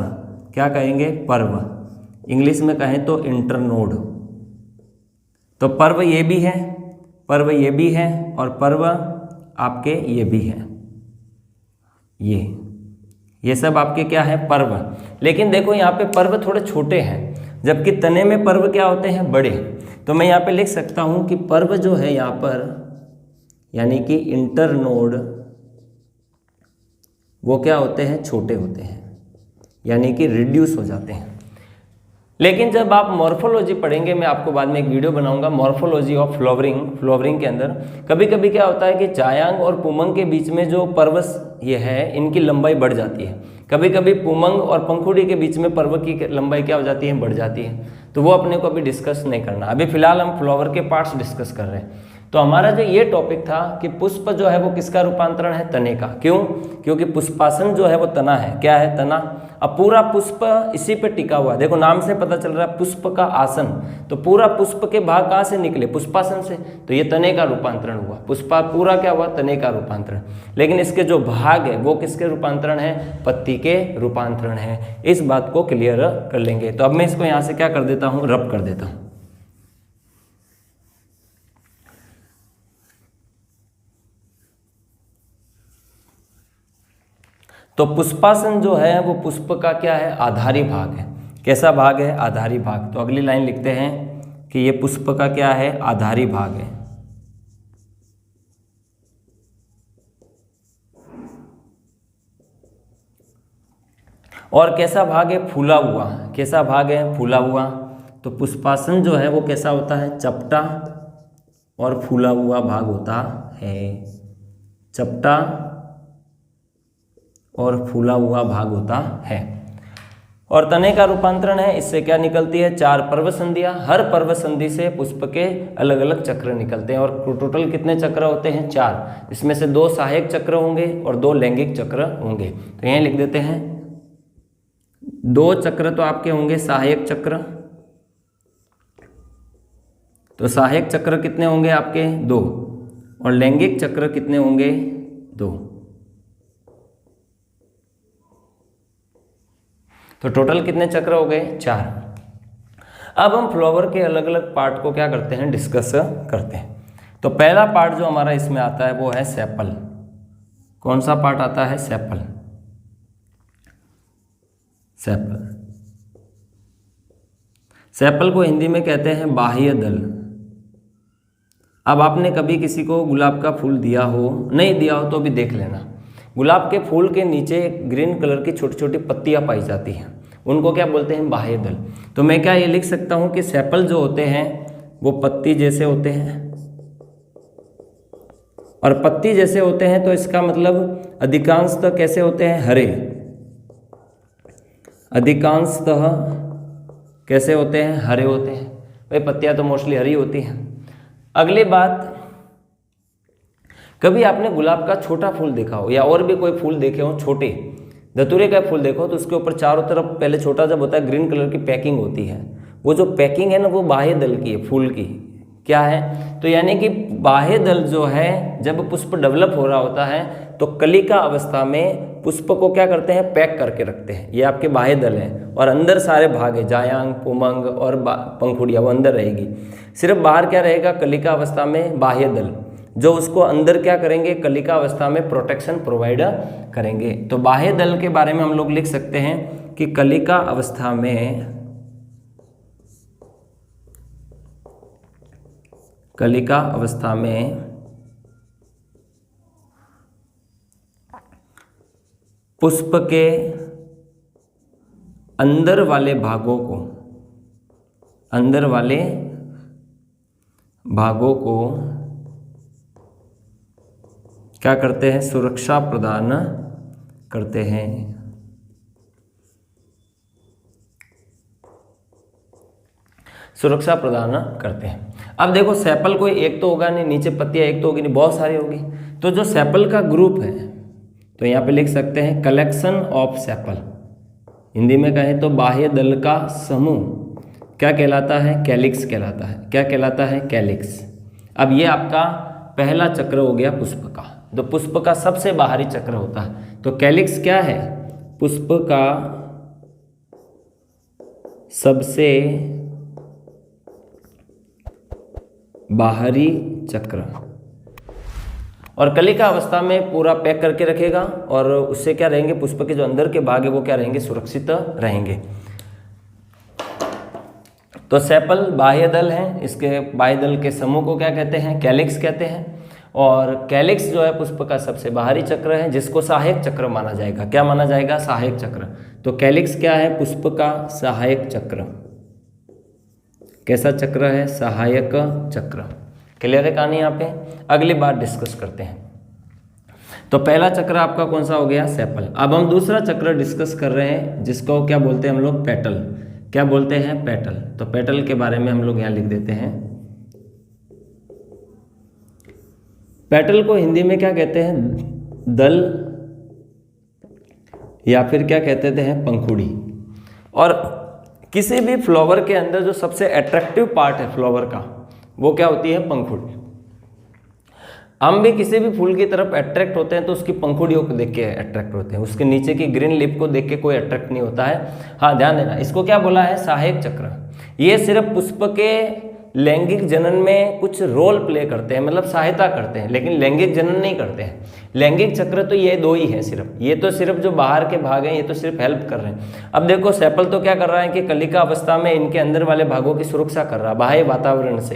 क्या कहेंगे, पर्व। इंग्लिश में कहें तो इंटरनोड। तो पर्व ये भी है, पर्व ये भी है, और पर्व आपके ये भी है, ये सब आपके क्या है, पर्व। लेकिन देखो यहाँ पे पर्व थोड़े छोटे हैं, जबकि तने में पर्व क्या होते हैं, बड़े। तो मैं यहाँ पे लिख सकता हूँ कि पर्व जो है यहाँ पर, यानी कि इंटरनोड, वो क्या होते हैं, छोटे होते हैं, यानी कि रिड्यूस हो जाते हैं। लेकिन जब आप मॉर्फोलॉजी पढ़ेंगे, मैं आपको बाद में एक वीडियो बनाऊंगा मॉर्फोलॉजी ऑफ फ्लावरिंग के अंदर कभी कभी क्या होता है कि जायांग और पुमंग के बीच में जो पर्वस ये है, इनकी लंबाई बढ़ जाती है। कभी कभी पुमंग और पंखुड़ी के बीच में पर्व की लंबाई क्या हो जाती है, बढ़ जाती है। तो वो अपने को अभी डिस्कस नहीं करना, अभी फिलहाल हम फ्लावर के पार्ट्स डिस्कस कर रहे हैं। तो हमारा जो ये टॉपिक था कि पुष्प जो है वो किसका रूपांतरण है, तने का। क्यों? क्योंकि पुष्पासन जो है वो तना है, क्या है, तना। अब पूरा पुष्प इसी पे टिका हुआ है, देखो नाम से पता चल रहा है पुष्प का आसन। तो पूरा पुष्प के भाग कहाँ से निकले, पुष्पासन से। तो ये तने का रूपांतरण हुआ, पुष्पा पूरा क्या हुआ, तने का रूपांतरण। लेकिन इसके जो भाग है वो किसके रूपांतरण है, पत्ती के रूपांतरण है। इस बात को क्लियर कर लेंगे। तो अब मैं इसको यहाँ से क्या कर देता हूँ, रब कर देता हूँ। तो पुष्पासन जो है वो पुष्प का क्या है, आधारी भाग है। कैसा भाग है, आधारी भाग। तो अगली लाइन लिखते हैं कि ये पुष्प का क्या है, आधारी भाग है। और कैसा भाग है, फूला हुआ। कैसा भाग है, फूला हुआ। तो पुष्पासन जो है वो कैसा होता है, चपटा और फूला हुआ भाग होता है। चपटा और फूला हुआ भाग होता है। और तने का रूपांतरण है, इससे क्या निकलती है, 4 पर्व संधियां। हर पर्व संधि से पुष्प के अलग अलग चक्र निकलते हैं। और टोटल कितने चक्र होते हैं, 4। इसमें से 2 सहायक चक्र होंगे और 2 लैंगिक चक्र होंगे। तो यहीं लिख देते हैं 2 चक्र तो आपके होंगे सहायक चक्र। तो सहायक चक्र कितने होंगे आपके, 2। और लैंगिक चक्र कितने होंगे, 2। तो टोटल कितने चक्र हो गए, 4। अब हम फ्लावर के अलग अलग पार्ट को क्या करते हैं, डिस्कस करते हैं। तो पहला पार्ट जो हमारा इसमें आता है वो है सेपल। कौन सा पार्ट आता है, सेपल। सेपल, सेपल को हिंदी में कहते हैं बाह्य दल। अब आपने कभी किसी को गुलाब का फूल दिया हो, नहीं दिया हो तो भी देख लेना। गुलाब के फूल के नीचे ग्रीन कलर की छोटी छोटी पत्तियां पाई जाती हैं, उनको क्या बोलते हैं, बाह्य दल। तो मैं क्या ये लिख सकता हूं कि सेपल जो होते हैं वो पत्ती जैसे होते हैं। और पत्ती जैसे होते हैं तो इसका मतलब अधिकांशतः कैसे होते हैं, हरे। अधिकांशतः कैसे होते हैं? हरे होते हैं। भाई पत्तियां तो मोस्टली हरी होती हैं। अगली बात, कभी आपने गुलाब का छोटा फूल देखा हो या और भी कोई फूल देखे हो छोटे, धतूरे का फूल देखो तो उसके ऊपर चारों तरफ पहले छोटा जब होता है ग्रीन कलर की पैकिंग होती है। वो जो पैकिंग है ना वो बाह्य दल की है, फूल की। क्या है? तो यानी कि बाह्य दल जो है जब पुष्प डेवलप हो रहा होता है तो कलिका अवस्था में पुष्प को क्या करते हैं? पैक करके रखते हैं। ये आपके बाह्य दल हैं और अंदर सारे भाग है, जायांग, पुमंग और पंखुड़िया, वो अंदर रहेगी। सिर्फ बाहर क्या रहेगा? कलिका अवस्था में बाह्य दल, जो उसको अंदर क्या करेंगे? कलिका अवस्था में प्रोटेक्शन प्रोवाइड करेंगे। तो बाह्य दल के बारे में हम लोग लिख सकते हैं कि कलिका अवस्था में पुष्प के अंदर वाले भागों को क्या करते हैं? सुरक्षा प्रदान करते हैं। सुरक्षा प्रदान करते हैं। अब देखो सेपल कोई एक तो होगा नहीं, नीचे पत्तियां एक तो होगी नहीं, बहुत सारी होगी। तो जो सेपल का ग्रुप है तो यहाँ पे लिख सकते हैं कलेक्शन ऑफ सेपल। हिंदी में कहें तो बाह्य दल का समूह क्या कहलाता है? कैलिक्स कहलाता है। क्या कहलाता है? कैलिक्स। अब ये आपका पहला चक्र हो गया पुष्प का, जो पुष्प का सबसे बाहरी चक्र होता है। तो कैलिक्स क्या है? पुष्प का सबसे बाहरी चक्र, और कलिका अवस्था में पूरा पैक करके रखेगा और उससे क्या रहेंगे? पुष्प के जो अंदर के भाग है वो क्या रहेंगे? सुरक्षित रहेंगे। तो सेपल बाह्य दल है, इसके बाह्य दल के समूह को क्या कहते हैं? कैलिक्स कहते हैं। और कैलिक्स जो है पुष्प का सबसे बाहरी चक्र है, जिसको सहायक चक्र माना जाएगा। क्या माना जाएगा? सहायक चक्र। तो कैलिक्स क्या है? पुष्प का सहायक चक्र। कैसा चक्र है? सहायक चक्र। क्लियर है कहानी यहाँ पे? अगली बात डिस्कस करते हैं। तो पहला चक्र आपका कौन सा हो गया? सेपल। अब हम दूसरा चक्र डिस्कस कर रहे हैं जिसको क्या बोलते हैं हम लोग? पेटल। क्या बोलते हैं? पेटल। तो पेटल के बारे में हम लोग यहाँ लिख देते हैं। पेटल को हिंदी में क्या कहते हैं? दल या फिर क्या कहते हैं? पंखुड़ी। और किसी भी फ्लावर के अंदर जो सबसे अट्रैक्टिव पार्ट है फ्लावर का वो क्या होती है? पंखुड़ी। हम भी किसी भी फूल की तरफ अट्रैक्ट होते हैं तो उसकी पंखुड़ियों को देख के अट्रैक्ट होते हैं, उसके नीचे की ग्रीन लिप को देख के कोई अट्रैक्ट नहीं होता है। हाँ ध्यान देना, इसको क्या बोला है? सहायक चक्र। ये सिर्फ पुष्प के लैंगिक जनन में कुछ रोल प्ले करते हैं, मतलब सहायता करते हैं, लेकिन लैंगिक जनन नहीं करते हैं। लैंगिक चक्र तो ये दो ही है सिर्फ, ये तो सिर्फ जो बाहर के भाग हैं ये तो सिर्फ हेल्प कर रहे हैं। अब देखो सेपल तो क्या कर रहा है कि कलिका अवस्था में इनके अंदर वाले भागों की सुरक्षा कर रहा है बाह्य वातावरण से,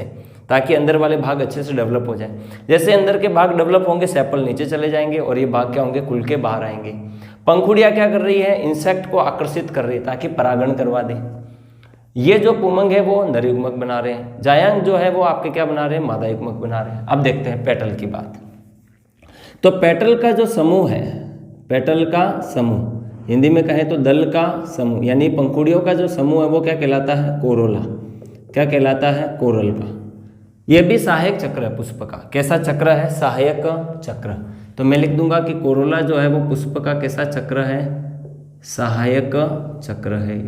ताकि अंदर वाले भाग अच्छे से डेवलप हो जाए। जैसे अंदर के भाग डेवलप होंगे सेपल नीचे चले जाएंगे और ये भाग क्या होंगे? खुल के बाहर आएंगे। पंखुड़ियाँ क्या कर रही है? इंसेक्ट को आकर्षित कर रही है ताकि परागण करवा दे। ये जो पुमंग है वो नर युग्मक बना रहे हैं, जायांग जो है वो आपके क्या बना रहे हैं? मादा युग्मक बना रहे हैं। अब देखते हैं पेटल की बात। तो पेटल का जो समूह है, पेटल का समूह हिंदी में कहें तो दल का समूह, यानी पंखुड़ियों का जो समूह है वो क्या कहलाता है? कोरोला। क्या कहलाता है? कोरल का। यह भी सहायक चक्र है पुष्प का। कैसा चक्र है? सहायक चक्र। तो मैं लिख दूंगा कि कोरोला जो है वो पुष्प का कैसा चक्र है? सहायक चक्र है।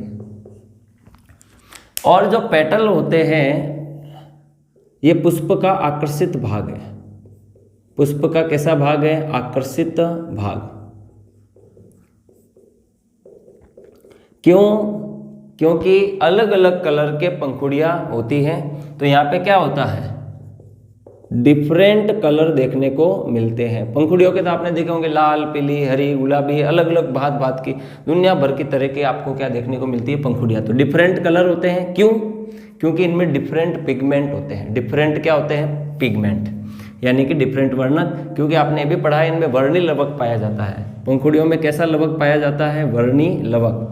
और जो पेटल होते हैं ये पुष्प का आकर्षित भाग है। पुष्प का कैसा भाग है? आकर्षित भाग। क्यों? क्योंकि अलग अलग कलर के पंखुड़ियाँ होती हैं, तो यहाँ पे क्या होता है? डिफरेंट कलर देखने को मिलते हैं। पंखुड़ियों के तो आपने देखे होंगे लाल, पीली, हरी, गुलाबी, अलग अलग भांत भांत की दुनिया भर की तरह के आपको क्या देखने को मिलती है? पंखुड़ियाँ। तो डिफरेंट कलर होते हैं। क्यों? क्योंकि इनमें डिफरेंट पिगमेंट होते हैं। डिफरेंट क्या होते हैं? पिगमेंट, यानी कि डिफरेंट वर्णक। क्योंकि आपने ये भी पढ़ा है इनमें वर्णी लवक पाया जाता है। पंखुड़ियों में कैसा लवक पाया जाता है? वर्णी लवक।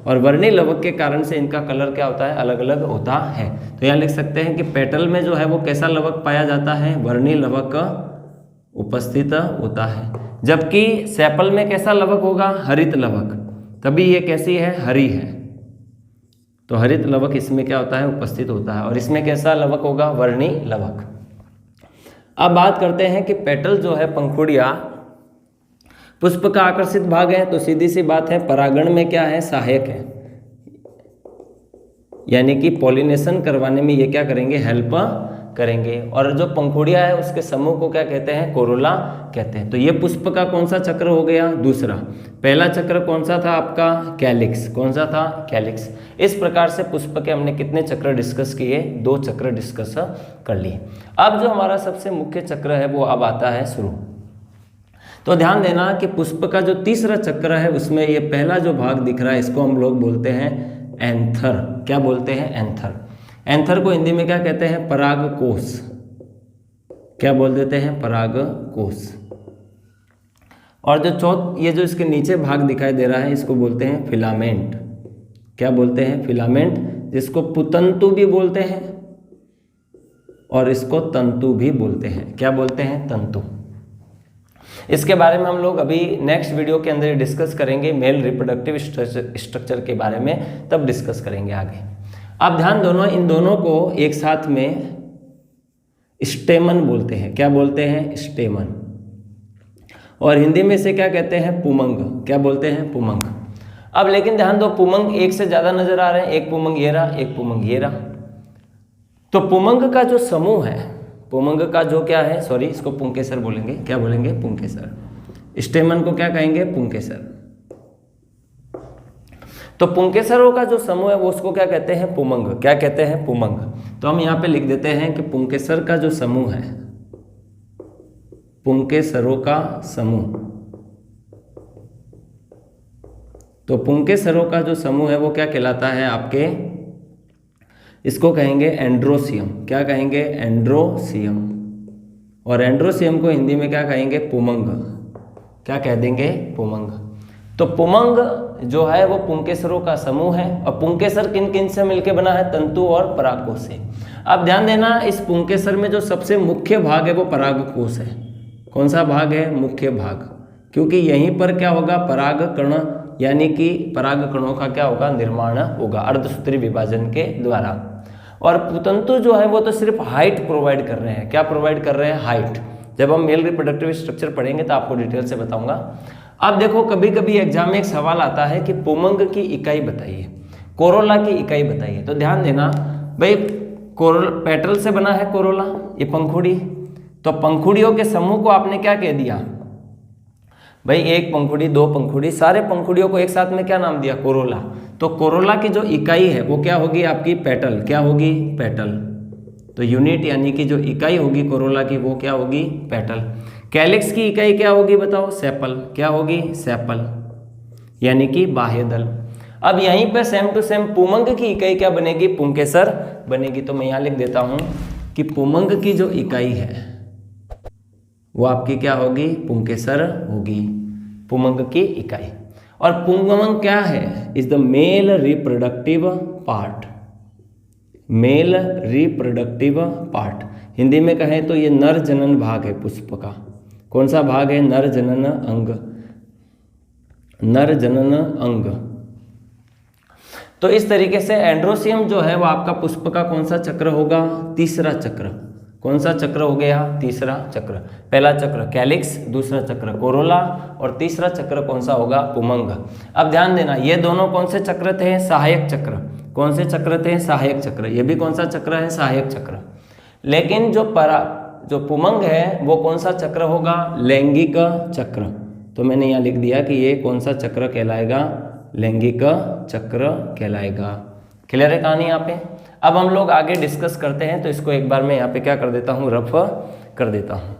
और वर्णी लवक के कारण से इनका कलर क्या होता है? अलग अलग होता है। तो यहाँ लिख सकते हैं कि पेटल में जो है वो कैसा लवक पाया जाता है? वर्णी लवक उपस्थित होता है। जबकि सेपल में कैसा लवक होगा? हरित लवक। तभी ये कैसी है? हरी है। तो हरित लवक इसमें क्या होता है, उपस्थित होता है। और इसमें कैसा लवक होगा, वर्णी लवक। अब बात करते हैं कि पेटल जो है, पंखुड़ियाँ पुष्प का आकर्षित भाग है, तो सीधी सी बात है परागण में क्या है, सहायक है, यानी कि पॉलिनेशन करवाने में ये क्या करेंगे, हेल्प करेंगे। और जो पंखुड़िया है उसके समूह को क्या कहते हैं, कोरोला कहते हैं। तो ये पुष्प का कौन सा चक्र हो गया, दूसरा। पहला चक्र कौन सा था आपका, कैलिक्स। कौन सा था, कैलिक्स। इस प्रकार से पुष्प के हमने कितने चक्र डिस्कस किए, 2 चक्र डिस्कस कर लिए। अब जो हमारा सबसे मुख्य चक्र है वो अब आता है शुरू। तो ध्यान देना कि पुष्प का जो तीसरा चक्र है उसमें ये पहला जो भाग दिख रहा है इसको हम लोग बोलते हैं एंथर। क्या बोलते हैं, एंथर। एंथर को हिंदी में क्या कहते हैं, परागकोश। क्या बोल देते हैं, परागकोश। और जो ये जो इसके नीचे भाग दिखाई दे रहा है इसको बोलते हैं फिलामेंट। क्या बोलते हैं, फिलामेंट, जिसको पुतंतु भी बोलते हैं और इसको तंतु भी बोलते हैं। क्या बोलते हैं, तंतु। इसके बारे में हम लोग अभी नेक्स्ट वीडियो के अंदर डिस्कस करेंगे, मेल रिप्रोडक्टिव स्ट्रक्चर के बारे में, तब डिस्कस करेंगे आगे। अब ध्यान दोनों, इन दोनों को एक साथ में स्टेमन बोलते हैं। क्या बोलते हैं, स्टेमन। और हिंदी में से क्या कहते हैं, पुमंग। क्या बोलते हैं, पुमंग। अब लेकिन ध्यान दो, पुमंग एक से ज्यादा नजर आ रहे हैं, एक पुमंग ये रहा, एक पुमंग ये रहा। तो पुमंग का जो समूह है, पुमंग का जो क्या है, सॉरी इसको पुंकेसर बोलेंगे। क्या बोलेंगे, पुंकेसर। स्टेमन को क्या कहेंगे, पुंकेसर। तो पुंकेसरों का जो समूह है वो उसको क्या कहते हैं, पुमंग। क्या कहते हैं, पुमंग। तो हम यहाँ पे लिख देते हैं कि पुंकेसर का जो समूह है, पुंकेसरों का समूह, तो पुंकेसरों का जो समूह है वो क्या कहलाता है आपके, इसको कहेंगे एंड्रोसियम। क्या कहेंगे, एंड्रोसियम। और एंड्रोसियम को हिंदी में क्या कहेंगे, पुमंग। क्या कह देंगे, पुमंग। तो पुमंग जो है वो पुंकेसरों का समूह है। और पुंकेसर किन किन से मिलकर बना है, तंतु और परागकोश से। अब ध्यान देना, इस पुंकेसर में जो सबसे मुख्य भाग है वो परागकोश है। कौन सा भाग है, मुख्य भाग, क्योंकि यहीं पर क्या होगा, परागकण, यानी कि परागकणों का क्या होगा, निर्माण होगा अर्धसूत्री विभाजन के द्वारा। और पुतंतु जो है वो तो सिर्फ हाइट प्रोवाइड कर रहे हैं। क्या प्रोवाइड कर रहे हैं, हाइट। जब हम मेल रिप्रोडक्टिव स्ट्रक्चर पढ़ेंगे तो आपको डिटेल से बताऊंगा। अब देखो, कभी कभी एग्जाम में एक सवाल आता है कि पुमंग की इकाई बताइए, कोरोला की इकाई बताइए। तो ध्यान देना भाई, पेटल से बना है कोरोला, ये पंखुड़ी। तो पंखुड़ियों के समूह को आपने क्या कह दिया भाई, एक पंखुड़ी, दो पंखुड़ी, सारे पंखुड़ियों को एक साथ में क्या नाम दिया, कोरोला। तो कोरोला की जो इकाई है वो क्या होगी आपकी, पेटल। क्या होगी, पेटल। तो यूनिट यानी कि जो इकाई होगी कोरोला की वो क्या होगी, पेटल। कैलिक्स की इकाई क्या होगी बताओ, सेपल। क्या होगी, सेपल, यानी कि बाह्य दल। अब यहीं पर सेम टू सेम पुमंग की इकाई क्या बनेगी, पुंकेसर बनेगी। तो मैं यहाँ लिख देता हूँ कि पुमंग की जो इकाई है वो आपकी क्या होगी, पुंकेसर होगी, पुमंग की इकाई। और पुंगमंग क्या है, is the male reproductive part. Male reproductive part, Hindi में कहें तो ये नर जनन भाग है पुष्प का। कौन सा भाग है, नर जनन अंग। नर जनन अंग। तो इस तरीके से एंड्रोसियम जो है वो आपका पुष्प का कौन सा चक्र होगा, तीसरा चक्र। कौन सा चक्र हो गया, तीसरा चक्र। पहला चक्र कैलिक्स, दूसरा चक्र कोरोला, और तीसरा चक्र कौन सा होगा, पुमंग। अब ध्यान देना, ये दोनों कौन से चक्र थे, सहायक चक्र। कौन से चक्र थे, सहायक चक्र। ये भी कौन सा चक्र है, सहायक चक्र। लेकिन जो पुमंग है वो कौन सा चक्र होगा, लैंगिक चक्र। तो मैंने यहाँ लिख दिया कि ये कौन सा चक्र कहलाएगा, लैंगिक चक्र कहलाएगा। क्लियर है कहानी यहाँ पे। अब हम लोग आगे डिस्कस करते हैं, तो इसको एक बार मैं यहाँ पे क्या कर देता हूँ, रफ कर देता हूँ।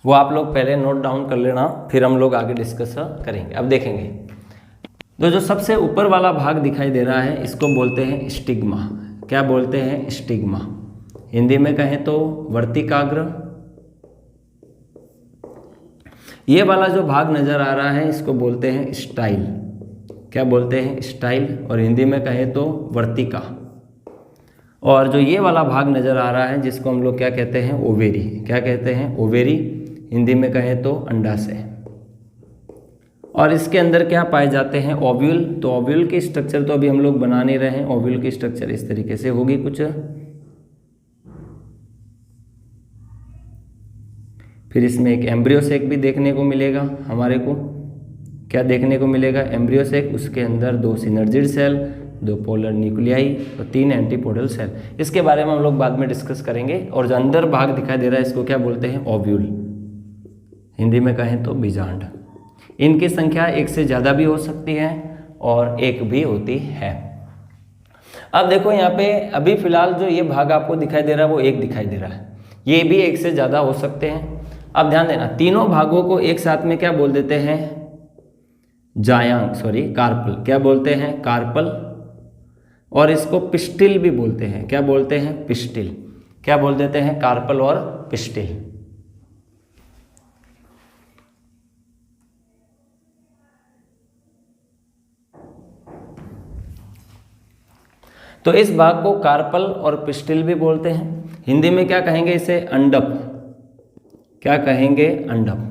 वो आप लोग पहले नोट डाउन कर लेना, फिर हम लोग आगे डिस्कस करेंगे। अब देखेंगे, तो जो सबसे ऊपर वाला भाग दिखाई दे रहा है इसको बोलते हैं स्टिग्मा। क्या बोलते हैं, स्टिग्मा। हिंदी में कहें तो वर्तिकाग्र। ये वाला जो भाग नजर आ रहा है इसको बोलते हैं स्टाइल। क्या बोलते हैं, स्टाइल, और हिंदी में कहें तो वर्तिका। और जो ये वाला भाग नज़र आ रहा है जिसको हम लोग क्या कहते हैं, ओवेरी। क्या कहते हैं, ओवेरी, हिंदी में कहें तो अंडाशय। और इसके अंदर क्या पाए जाते हैं, ओव्यूल। तो ओव्यूल की स्ट्रक्चर तो अभी हम लोग बना नहीं रहे हैं। ओव्यूल की स्ट्रक्चर इस तरीके से होगी कुछ। फिर इसमें एक एम्ब्रियो सेक भी देखने को मिलेगा हमारे को। क्या देखने को मिलेगा, एम्ब्रियो सेक। उसके अंदर 2 सिनर्जिड सेल, 2 पोलर न्यूक्लियाई और 3 एंटीपोडल सेल। इसके बारे में हम लोग बाद में डिस्कस करेंगे। और जो अंदर भाग दिखाई दे रहा है इसको क्या बोलते हैं, ओव्यूल, हिंदी में कहें तो बीजांड। इनकी संख्या एक से ज़्यादा भी हो सकती है और एक भी होती है। अब देखो यहाँ पे अभी फिलहाल जो ये भाग आपको दिखाई दे रहा है वो एक दिखाई दे रहा है, ये भी एक से ज़्यादा हो सकते हैं। अब ध्यान देना, तीनों भागों को एक साथ में क्या बोल देते हैं, कार्पल। क्या बोलते हैं, कार्पल। और इसको पिस्टिल भी बोलते हैं। क्या बोलते हैं, पिस्टिल। क्या बोल देते हैं, कार्पल और पिस्टिल। तो इस भाग को कार्पल और पिस्टिल भी बोलते हैं। हिंदी में क्या कहेंगे इसे, अंडप। क्या कहेंगे, अंडप।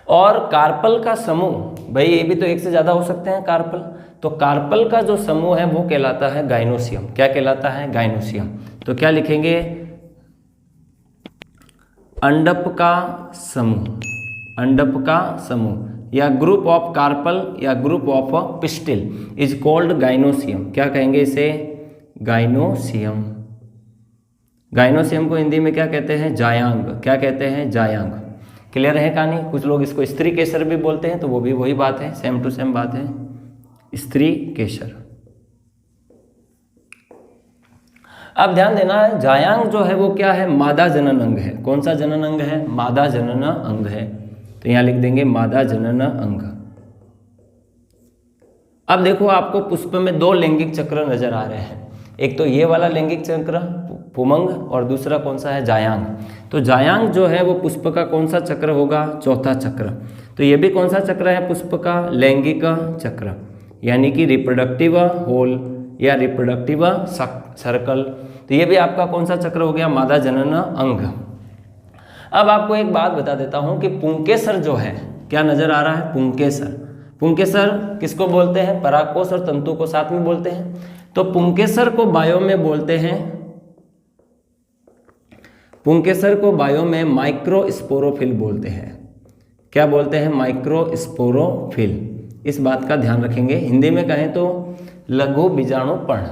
और कार्पल का समूह, भाई ये भी तो एक से ज़्यादा हो सकते हैं कार्पल, तो कार्पल का जो समूह है वो कहलाता है गाइनोसियम। क्या कहलाता है, गाइनोसियम। तो क्या लिखेंगे, अंडप का समूह। अंडप का समूह या ग्रुप ऑफ कार्पल या group of pistil is called gynoecium. क्या कहेंगे इसे, गाइनोसियम। गाइनोसियम को हिंदी में क्या कहते हैं, जायांग। क्या कहते हैं, जायांग। क्लियर है कहानी। कुछ लोग इसको स्त्री केसर भी बोलते हैं, तो वो भी वही बात है, सेम टू सेम बात है, स्त्री केसर। अब ध्यान देना है, जायांग जो है वो क्या है, मादा जनन अंग है। कौन सा जनन अंग है, मादा जनन अंग है। तो यहां लिख देंगे मादा जनन अंग। अब देखो आपको पुष्प में 2 लैंगिक चक्र नजर आ रहे हैं। एक तो ये वाला लैंगिक चक्र पुमंग और दूसरा कौन सा है, जायांग। तो जायांग जो है वो पुष्प का कौन सा चक्र होगा, चौथा चक्र। तो ये भी कौन सा चक्र है पुष्प का, लैंगिक चक्र, यानी कि रिप्रोडक्टिव होल या रिप्रोडक्टिव सर्कल। तो ये भी आपका कौन सा चक्र हो गया, मादा जनन अंग। अब आपको एक बात बता देता हूं कि पुंकेसर जो है, क्या नजर आ रहा है, पुंकेसर। पुंकेसर किसको बोलते हैं, परागकोश और तंतु को साथ में बोलते हैं। तो पुंकेसर को बायो में बोलते हैं, पुंकेसर को बायो में माइक्रोस्पोरोफिल बोलते हैं। क्या बोलते हैं, माइक्रोस्पोरोफिल। इस बात का ध्यान रखेंगे। हिंदी में कहें तो लघु बीजाणु पर्ण।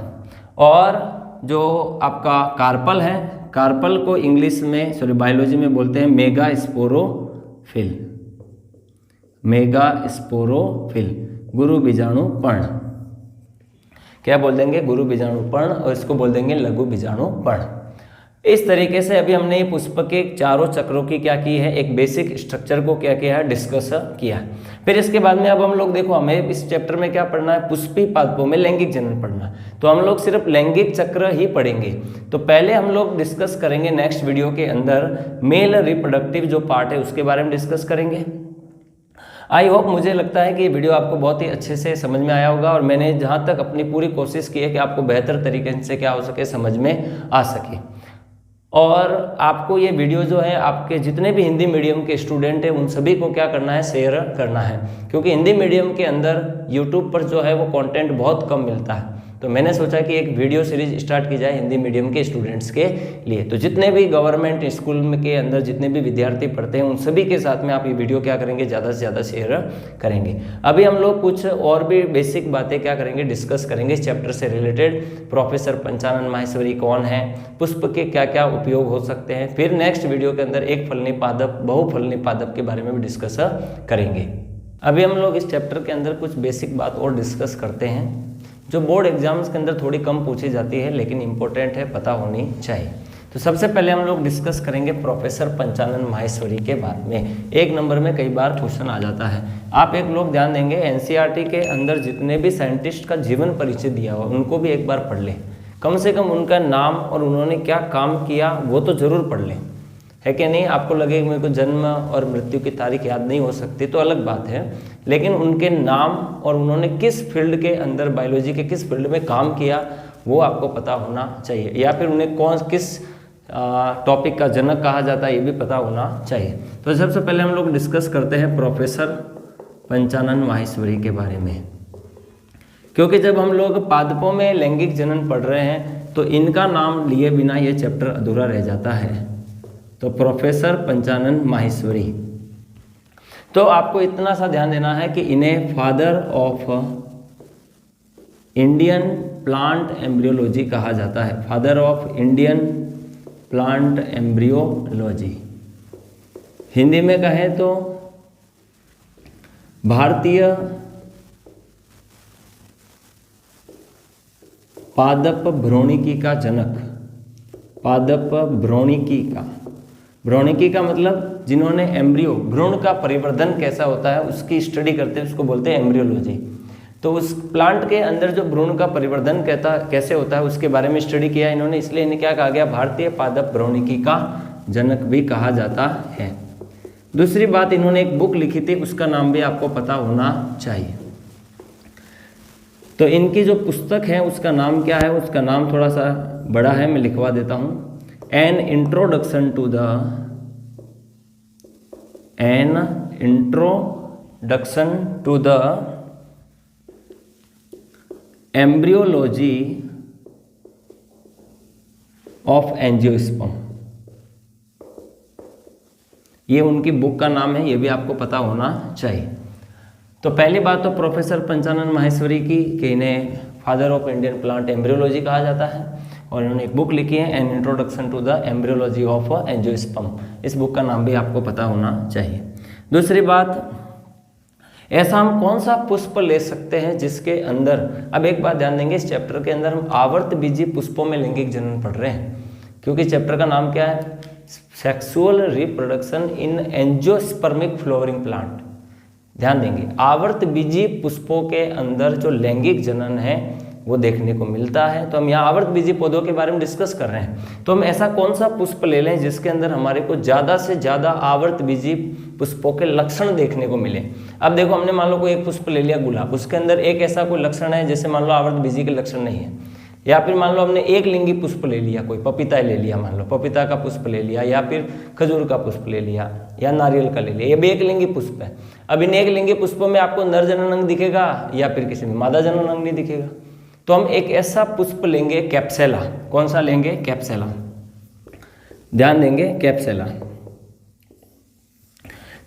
और जो आपका कार्पल है, कार्पल को इंग्लिश में बायोलॉजी में बोलते हैं मेगास्पोरोफिल। मेगास्पोरोफिल, गुरु बीजाणु पर्ण। क्या बोल देंगे, गुरु बीजाणु पर्ण, और इसको बोल देंगे लघु बीजाणु पर्ण। इस तरीके से अभी हमने ये पुष्प के चारों चक्रों की क्या की है, एक बेसिक स्ट्रक्चर को क्या किया है, डिस्कस किया है। फिर इसके बाद में अब हम लोग देखो, हमें इस चैप्टर में क्या पढ़ना है, पुष्पी पादपों में लैंगिक जनन पढ़ना है। तो हम लोग सिर्फ लैंगिक चक्र ही पढ़ेंगे। तो पहले हम लोग डिस्कस करेंगे नेक्स्ट वीडियो के अंदर मेल रिप्रोडक्टिव जो पार्ट है उसके बारे में डिस्कस करेंगे। आई होप, मुझे लगता है कि ये वीडियो आपको बहुत ही अच्छे से समझ में आया होगा और मैंने जहाँ तक अपनी पूरी कोशिश की है कि आपको बेहतर तरीके से क्या हो सके, समझ में आ सके। और आपको ये वीडियो जो है आपके जितने भी हिंदी मीडियम के स्टूडेंट हैं उन सभी को क्या करना है, शेयर करना है। क्योंकि हिंदी मीडियम के अंदर यूट्यूब पर जो है वो कंटेंट बहुत कम मिलता है। तो मैंने सोचा कि एक वीडियो सीरीज स्टार्ट की जाए हिंदी मीडियम के स्टूडेंट्स के लिए। तो जितने भी गवर्नमेंट स्कूल में के अंदर जितने भी विद्यार्थी पढ़ते हैं उन सभी के साथ में आप ये वीडियो क्या करेंगे, ज़्यादा से ज़्यादा शेयर करेंगे। अभी हम लोग कुछ और भी बेसिक बातें क्या करेंगे, डिस्कस करेंगे इस चैप्टर से रिलेटेड। प्रोफेसर पंचानन माहेश्वरी कौन है, पुष्प के क्या क्या उपयोग हो सकते हैं। फिर नेक्स्ट वीडियो के अंदर एक फलनी पादप, बहुफलनी पादप के बारे में भी डिस्कस करेंगे। अभी हम लोग इस चैप्टर के अंदर कुछ बेसिक बात और डिस्कस करते हैं जो बोर्ड एग्जाम्स के अंदर थोड़ी कम पूछी जाती है लेकिन इंपॉर्टेंट है, पता होनी चाहिए। तो सबसे पहले हम लोग डिस्कस करेंगे प्रोफेसर पंचानन माहेश्वरी के बारे में। 1 नंबर में कई बार क्वेश्चन आ जाता है। आप एक लोग ध्यान देंगे, एनसीईआरटी के अंदर जितने भी साइंटिस्ट का जीवन परिचय दिया हुआ उनको भी एक बार पढ़ लें। कम से कम उनका नाम और उन्होंने क्या काम किया वो तो जरूर पढ़ लें। है कि नहीं। आपको लगे मेरे को जन्म और मृत्यु की तारीख याद नहीं हो सकती तो अलग बात है, लेकिन उनके नाम और उन्होंने किस फील्ड के अंदर, बायोलॉजी के किस फील्ड में काम किया वो आपको पता होना चाहिए, या फिर उन्हें किस टॉपिक का जनक कहा जाता है ये भी पता होना चाहिए। तो सबसे पहले हम लोग डिस्कस करते हैं प्रोफेसर पंचानन माहेश्वरी के बारे में, क्योंकि जब हम लोग पादपों में लैंगिक जनन पढ़ रहे हैं तो इनका नाम लिए बिना ये चैप्टर अधूरा रह जाता है। तो प्रोफेसर पंचानन माहेश्वरी, तो आपको इतना सा ध्यान देना है कि इन्हें father of Indian plant embryology कहा जाता है, father of Indian plant embryology. Hindi में कहें तो भारतीय पादप भ्रूणिकी का जनक, पादप भ्रूणिकी का, भ्रूणिकी का मतलब जिन्होंने एम्ब्रियो, भ्रूण का परिवर्धन कैसा होता है उसकी स्टडी करते हैं, उसको बोलते हैं एम्ब्रियोलॉजी। तो उस प्लांट के अंदर जो भ्रूण का परिवर्धन कैसे होता है उसके बारे में स्टडी किया इन्होंने, इसलिए इन्हें क्या कहा गया, भारतीय पादप भ्रूणिकी का जनक भी कहा जाता है। दूसरी बात, इन्होंने एक बुक लिखी थी, उसका नाम भी आपको पता होना चाहिए। तो इनकी जो पुस्तक है उसका नाम क्या है, उसका नाम थोड़ा सा बड़ा है, मैं लिखवा देता हूँ। An introduction to the embryology of angiosperm, ये उनकी बुक का नाम है, ये भी आपको पता होना चाहिए। तो पहली बात तो प्रोफेसर पंचानन माहेश्वरी की कि इन्हें father of Indian plant embryology कहा जाता है, और इन्होंने एक बुक लिखी है an introduction to the embryology of angiosperm, इस बुक का नाम भी आपको पता होना चाहिए। दूसरी बात, ऐसा हम कौन सा पुष्प ले सकते हैं जिसके अंदर, अब एक बात ध्यान देंगे, इस चैप्टर के अंदर हम आवर्त बीजी पुष्पों में लैंगिक जनन पढ़ रहे हैं, क्योंकि चैप्टर का नाम क्या है, sexual reproduction in angiospermic flowering plant. ध्यान देंगे, आवर्त बीजी पुष्पों के अंदर जो लैंगिक जनन है वो देखने को मिलता है। तो हम यहाँ आवर्त बीजी पौधों के बारे में डिस्कस कर रहे हैं, तो हम ऐसा कौन सा पुष्प ले लें जिसके अंदर हमारे को ज़्यादा से ज़्यादा आवर्त बीजी पुष्पों के लक्षण देखने को मिले। अब देखो, हमने मान लो कोई एक पुष्प ले लिया गुलाब, उसके अंदर एक ऐसा कोई लक्षण है जैसे मान लो आवर्त बीजी के लक्षण नहीं है, या फिर मान लो हमने एक लिंगी पुष्प ले लिया, कोई पपीता ले लिया, मान लो पपीता का पुष्प ले लिया, या फिर खजूर का पुष्प ले लिया, या नारियल का ले लिया, ये भी एक लिंगी पुष्प है। अब इन एक लिंगी पुष्पों में आपको नर जनन अंग दिखेगा या फिर किसी में मादा जनन अंग नहीं दिखेगा। तो हम एक ऐसा पुष्प लेंगे कैप्सेला, कौन सा लेंगे, कैप्सेला, ध्यान देंगे कैप्सेला।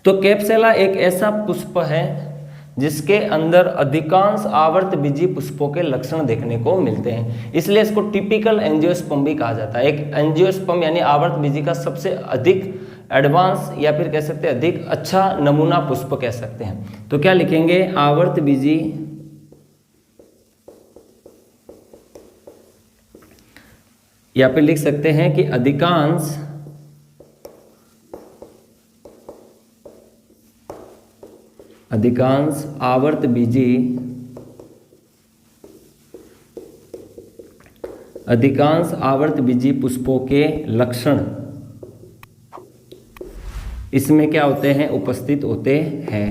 तो कैप्सेला एक ऐसा पुष्प है जिसके अंदर अधिकांश आवर्त बीजी पुष्पों के लक्षण देखने को मिलते हैं, इसलिए इसको टिपिकल एंजियोस्पर्म भी कहा जाता है। एक एंजियोस्पर्म यानी आवर्त बीजी का सबसे अधिक एडवांस या फिर कह सकते हैं अधिक अच्छा नमूना पुष्प कह सकते हैं। तो क्या लिखेंगे, आवर्त बीजी या फिर लिख सकते हैं कि अधिकांश आवर्त बीजी पुष्पों के लक्षण इसमें क्या होते हैं, उपस्थित होते हैं,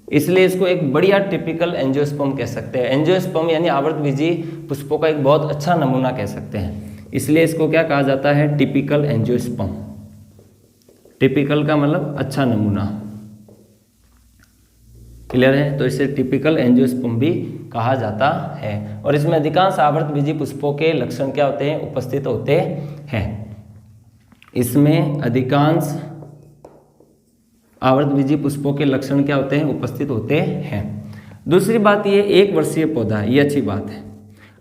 इसलिए इसको एक बढ़िया टिपिकल एंजियोस्पर्म कह सकते हैं। एंजियोस्पर्म यानी आवर्त बीजी पुष्पों का एक बहुत अच्छा नमूना कह सकते हैं, इसलिए इसको क्या कहा जाता है, टिपिकल एंजियोस्पर्म। टिपिकल का मतलब अच्छा नमूना, क्लियर है। तो इसे टिपिकल एंजियोस्पर्म भी कहा जाता है, और इसमें अधिकांश आवर्त बीजी पुष्पों के लक्षण क्या होते हैं, उपस्थित होते हैं। इसमें अधिकांश आवर्त बीजी पुष्पों के लक्षण क्या होते हैं, उपस्थित होते हैं। दूसरी बात, ये 1 वर्षीय पौधा है, ये अच्छी बात है।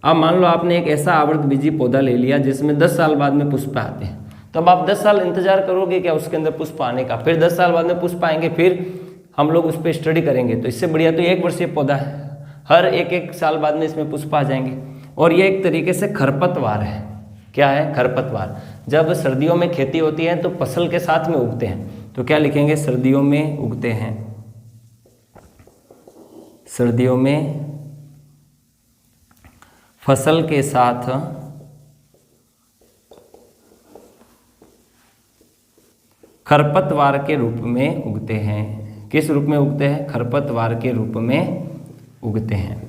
अब मान लो आपने एक ऐसा आवर्त बीजी पौधा ले लिया जिसमें 10 साल बाद में पुष्प आते हैं, तो अब आप 10 साल इंतजार करोगे क्या उसके अंदर पुष्प आने का, फिर 10 साल बाद में पुष्प आएंगे, फिर हम लोग उस पर स्टडी करेंगे। तो इससे बढ़िया तो 1 वर्षीय पौधा है, हर एक साल बाद में इसमें पुष्प आ जाएंगे। और ये एक तरीके से खरपतवार है। क्या है, खरपतवार। जब सर्दियों में खेती होती है तो फसल के साथ में उगते हैं, तो क्या लिखेंगे, सर्दियों में उगते हैं, सर्दियों में फसल के साथ खरपतवार के रूप में उगते हैं। किस रूप में उगते हैं? खरपतवार के रूप में उगते हैं।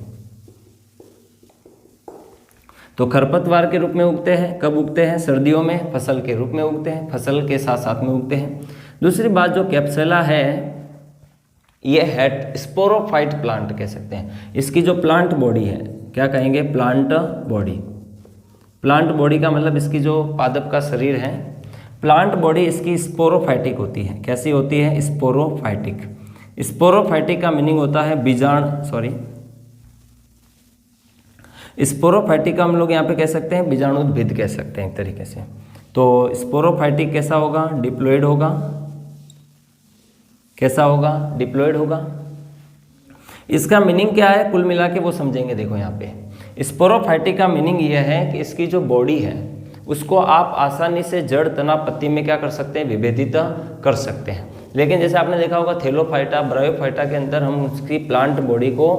तो खरपतवार के रूप में उगते हैं। कब उगते हैं? सर्दियों में फसल के रूप में उगते हैं, फसल के साथ साथ में उगते हैं। दूसरी बात, जो कैप्सुला है ये है स्पोरोफाइट प्लांट कह सकते हैं। इसकी जो प्लांट बॉडी है, क्या कहेंगे? Plant body. प्लांट बॉडी का मतलब इसकी जो पादप का शरीर है, प्लांट बॉडी इसकी स्पोरोफाइटिक होती है। कैसी होती है? स्पोरोफाइटिक। स्पोरोफाइटिक का मीनिंग होता है स्पोरोफाइटिक का हम लोग यहाँ पे कह सकते हैं बीजाणुद्भिद कह सकते हैं एक तरीके से। तो स्पोरोफाइटिक कैसा होगा? डिप्लॉइड होगा। कैसा होगा? डिप्लॉइड होगा। इसका मीनिंग क्या है कुल मिला के वो समझेंगे। देखो यहाँ पे स्पोरोफाइटिक का मीनिंग ये है कि इसकी जो बॉडी है उसको आप आसानी से जड़, तना, पत्ती में क्या कर सकते हैं? विभेदित कर सकते हैं। लेकिन जैसे आपने देखा होगा थैलोफाइटा, ब्रायोफाइटा के अंदर हम उसकी प्लांट बॉडी को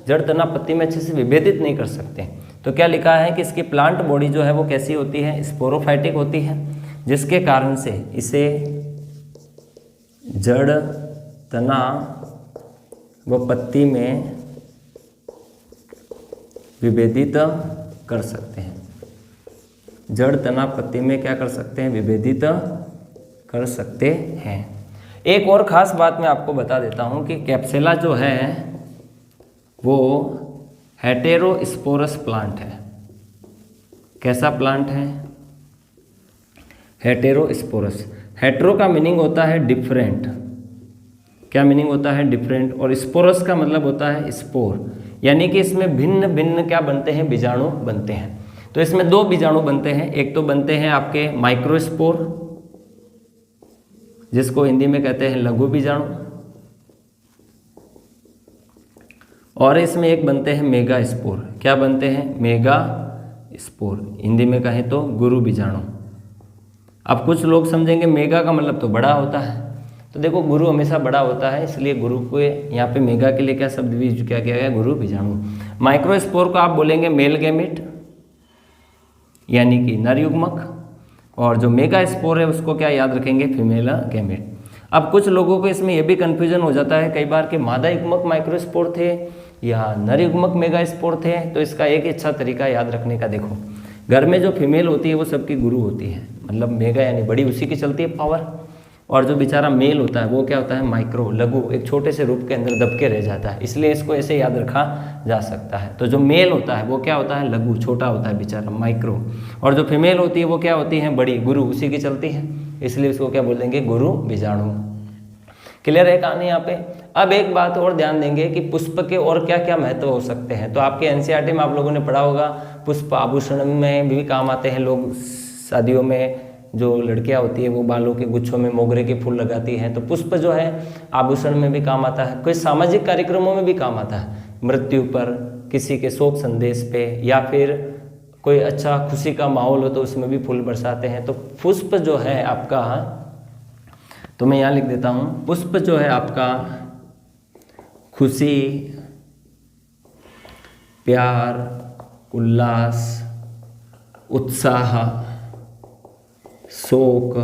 जड़, तना, पत्ती में अच्छे से विभेदित नहीं कर सकते। तो क्या लिखा है कि इसकी प्लांट बॉडी जो है वो कैसी होती है? स्पोरोफाइटिक होती है, जिसके कारण से इसे जड़, तना व पत्ती में विभेदित कर सकते हैं। जड़, तना, पत्ती में क्या कर सकते हैं? विभेदित कर सकते हैं। एक और ख़ास बात मैं आपको बता देता हूं कि कैप्सुला जो है वो हेटेरोस्पोरस प्लांट है। कैसा प्लांट है? हेटेरोस्पोरस। हेटेरो का मीनिंग होता है डिफरेंट। क्या मीनिंग होता है? डिफरेंट। और स्पोरस का मतलब होता है स्पोर, यानी कि इसमें भिन्न भिन्न क्या बनते हैं? बीजाणु बनते हैं। तो इसमें दो बीजाणु बनते हैं। एक तो बनते हैं आपके माइक्रोस्पोर, जिसको हिंदी में कहते हैं लघु बीजाणु, और इसमें एक बनते हैं मेगा स्पोर। क्या बनते हैं? Mega spore. हिंदी में कहें तो गुरु बीजाणु। अब कुछ लोग समझेंगे मेगा का मतलब तो बड़ा होता है। तो देखो गुरु हमेशा बड़ा होता है, इसलिए गुरु को यहाँ पे मेगा के लिए क्या शब्द भी क्या किया गया? गुरु बीजाणु। माइक्रोस्पोर को आप बोलेंगे मेल गैमेट, यानी कि नर युग्मक, और जो मेगा स्पोर है उसको क्या याद रखेंगे? Female gamete. अब कुछ लोगों को इसमें यह भी कन्फ्यूजन हो जाता है कई बार कि मादा युग्मक माइक्रोस्पोर थे या नर युग्मक मेगा स्पोर थे। तो इसका एक अच्छा तरीका याद रखने का, देखो घर में जो फीमेल होती है वो सबकी गुरु होती है, मतलब मेगा यानी बड़ी, उसी की चलती है पावर। और जो बेचारा मेल होता है वो क्या होता है? माइक्रो, लघु, एक छोटे से रूप के अंदर दब के रह जाता है, इसलिए इसको ऐसे याद रखा जा सकता है। तो जो मेल होता है वो क्या होता है? लघु, छोटा होता है बेचारा, माइक्रो। और जो फीमेल होती है वो क्या होती है? बड़ी, गुरु, उसी की चलती है, इसलिए इसको क्या बोल देंगे? गुरु बीजाणु। क्लियर है कहानी यहाँ पे? अब एक बात और ध्यान देंगे कि पुष्प के और क्या क्या महत्व हो सकते हैं। तो आपके एनसीईआरटी में आप लोगों ने पढ़ा होगा पुष्प आभूषण में भी काम आते हैं। लोग शादियों में जो लड़कियां होती है वो बालों के गुच्छों में मोगरे के फूल लगाती हैं, तो पुष्प जो है आभूषण में भी काम आता है। कोई सामाजिक कार्यक्रमों में भी काम आता है, मृत्यु पर, किसी के शोक संदेश पे, या फिर कोई अच्छा खुशी का माहौल हो तो उसमें भी फूल बरसाते हैं। तो पुष्प जो है आपका, तो मैं यहाँ लिख देता हूँ, पुष्प जो है आपका खुशी, प्यार, उल्लास, उत्साह, शोक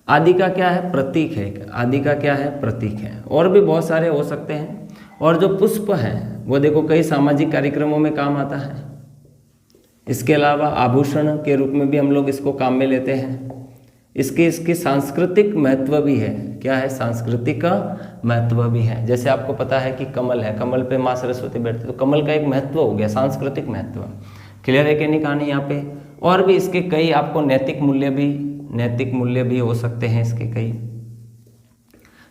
आदि का क्या है? प्रतीक है। आदि का क्या है? प्रतीक है। और भी बहुत सारे हो सकते हैं। और जो पुष्प है वो देखो कई सामाजिक कार्यक्रमों में काम आता है। इसके अलावा आभूषण के रूप में भी हम लोग इसको काम में लेते हैं। इसकी सांस्कृतिक महत्व भी है। क्या है? सांस्कृतिक महत्व भी है। जैसे आपको पता है कि कमल है, कमल पे माँ सरस्वती बैठते, तो कमल का एक महत्व हो गया, सांस्कृतिक महत्व। क्लियर है कि नहीं कहानी यहाँ पे? और भी इसके कई आपको नैतिक मूल्य भी हो सकते हैं इसके कई,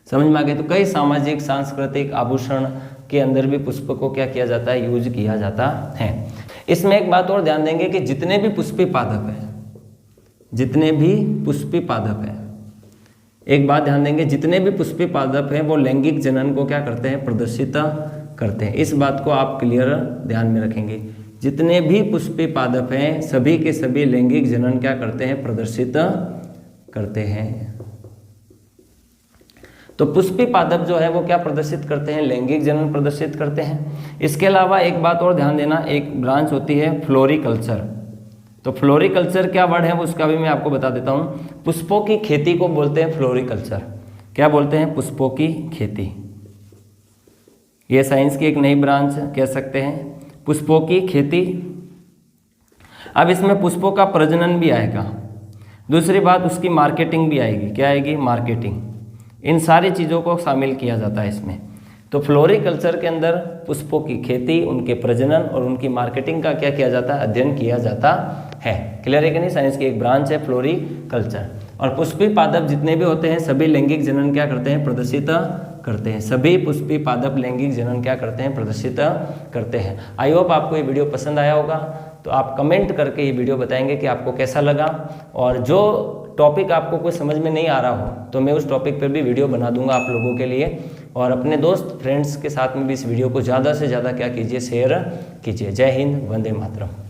समझ में आ गए? तो कई सामाजिक, सांस्कृतिक, आभूषण के अंदर भी पुष्प को क्या किया जाता है? यूज किया जाता है। इसमें एक बात और ध्यान देंगे कि जितने भी पुष्पी पादप हैं, एक बात ध्यान देंगे, जितने भी पुष्पी पादप हैं वो लैंगिक जनन को क्या करते हैं? प्रदर्शित करते हैं। इस बात को आप क्लियर ध्यान में रखेंगे। जितने भी पुष्पी पादप हैं सभी के सभी लैंगिक जनन क्या करते हैं? प्रदर्शित करते हैं। तो पुष्पी पादप जो है वो क्या प्रदर्शित करते हैं? लैंगिक जनन प्रदर्शित करते हैं। इसके अलावा एक बात और ध्यान देना, एक ब्रांच होती है फ्लोरिकल्चर। तो फ्लोरिकल्चर क्या वर्ड है उसका भी मैं आपको बता देता हूँ। पुष्पों की खेती को बोलते हैं फ्लोरिकल्चर। क्या बोलते हैं? पुष्पों की खेती। ये साइंस की एक नई ब्रांच कह सकते हैं, पुष्पों की खेती। अब इसमें पुष्पों का प्रजनन भी आएगा, दूसरी बात उसकी मार्केटिंग भी आएगी। क्या आएगी? मार्केटिंग। इन सारी चीज़ों को शामिल किया जाता है इसमें। तो फ्लोरिकल्चर के अंदर पुष्पों की खेती, उनके प्रजनन और उनकी मार्केटिंग का क्या किया जाता है? अध्ययन किया जाता है। क्लियर है कि नहीं? साइंस की एक ब्रांच है फ्लोरिकल्चर। और पुष्पी पादप जितने भी होते हैं सभी लैंगिक जनन क्या करते हैं? प्रदर्शित करते हैं। सभी पुष्पी पादप लैंगिक जनन क्या करते हैं? प्रदर्शित करते हैं। आई होप आपको ये वीडियो पसंद आया होगा। तो आप कमेंट करके ये वीडियो बताएंगे कि आपको कैसा लगा, और जो टॉपिक आपको कोई समझ में नहीं आ रहा हो तो मैं उस टॉपिक पर भी वीडियो बना दूंगा आप लोगों के लिए। और अपने दोस्त फ्रेंड्स के साथ में भी इस वीडियो को ज़्यादा से ज़्यादा क्या कीजिए? शेयर कीजिए। जय हिंद, वंदे मातरम।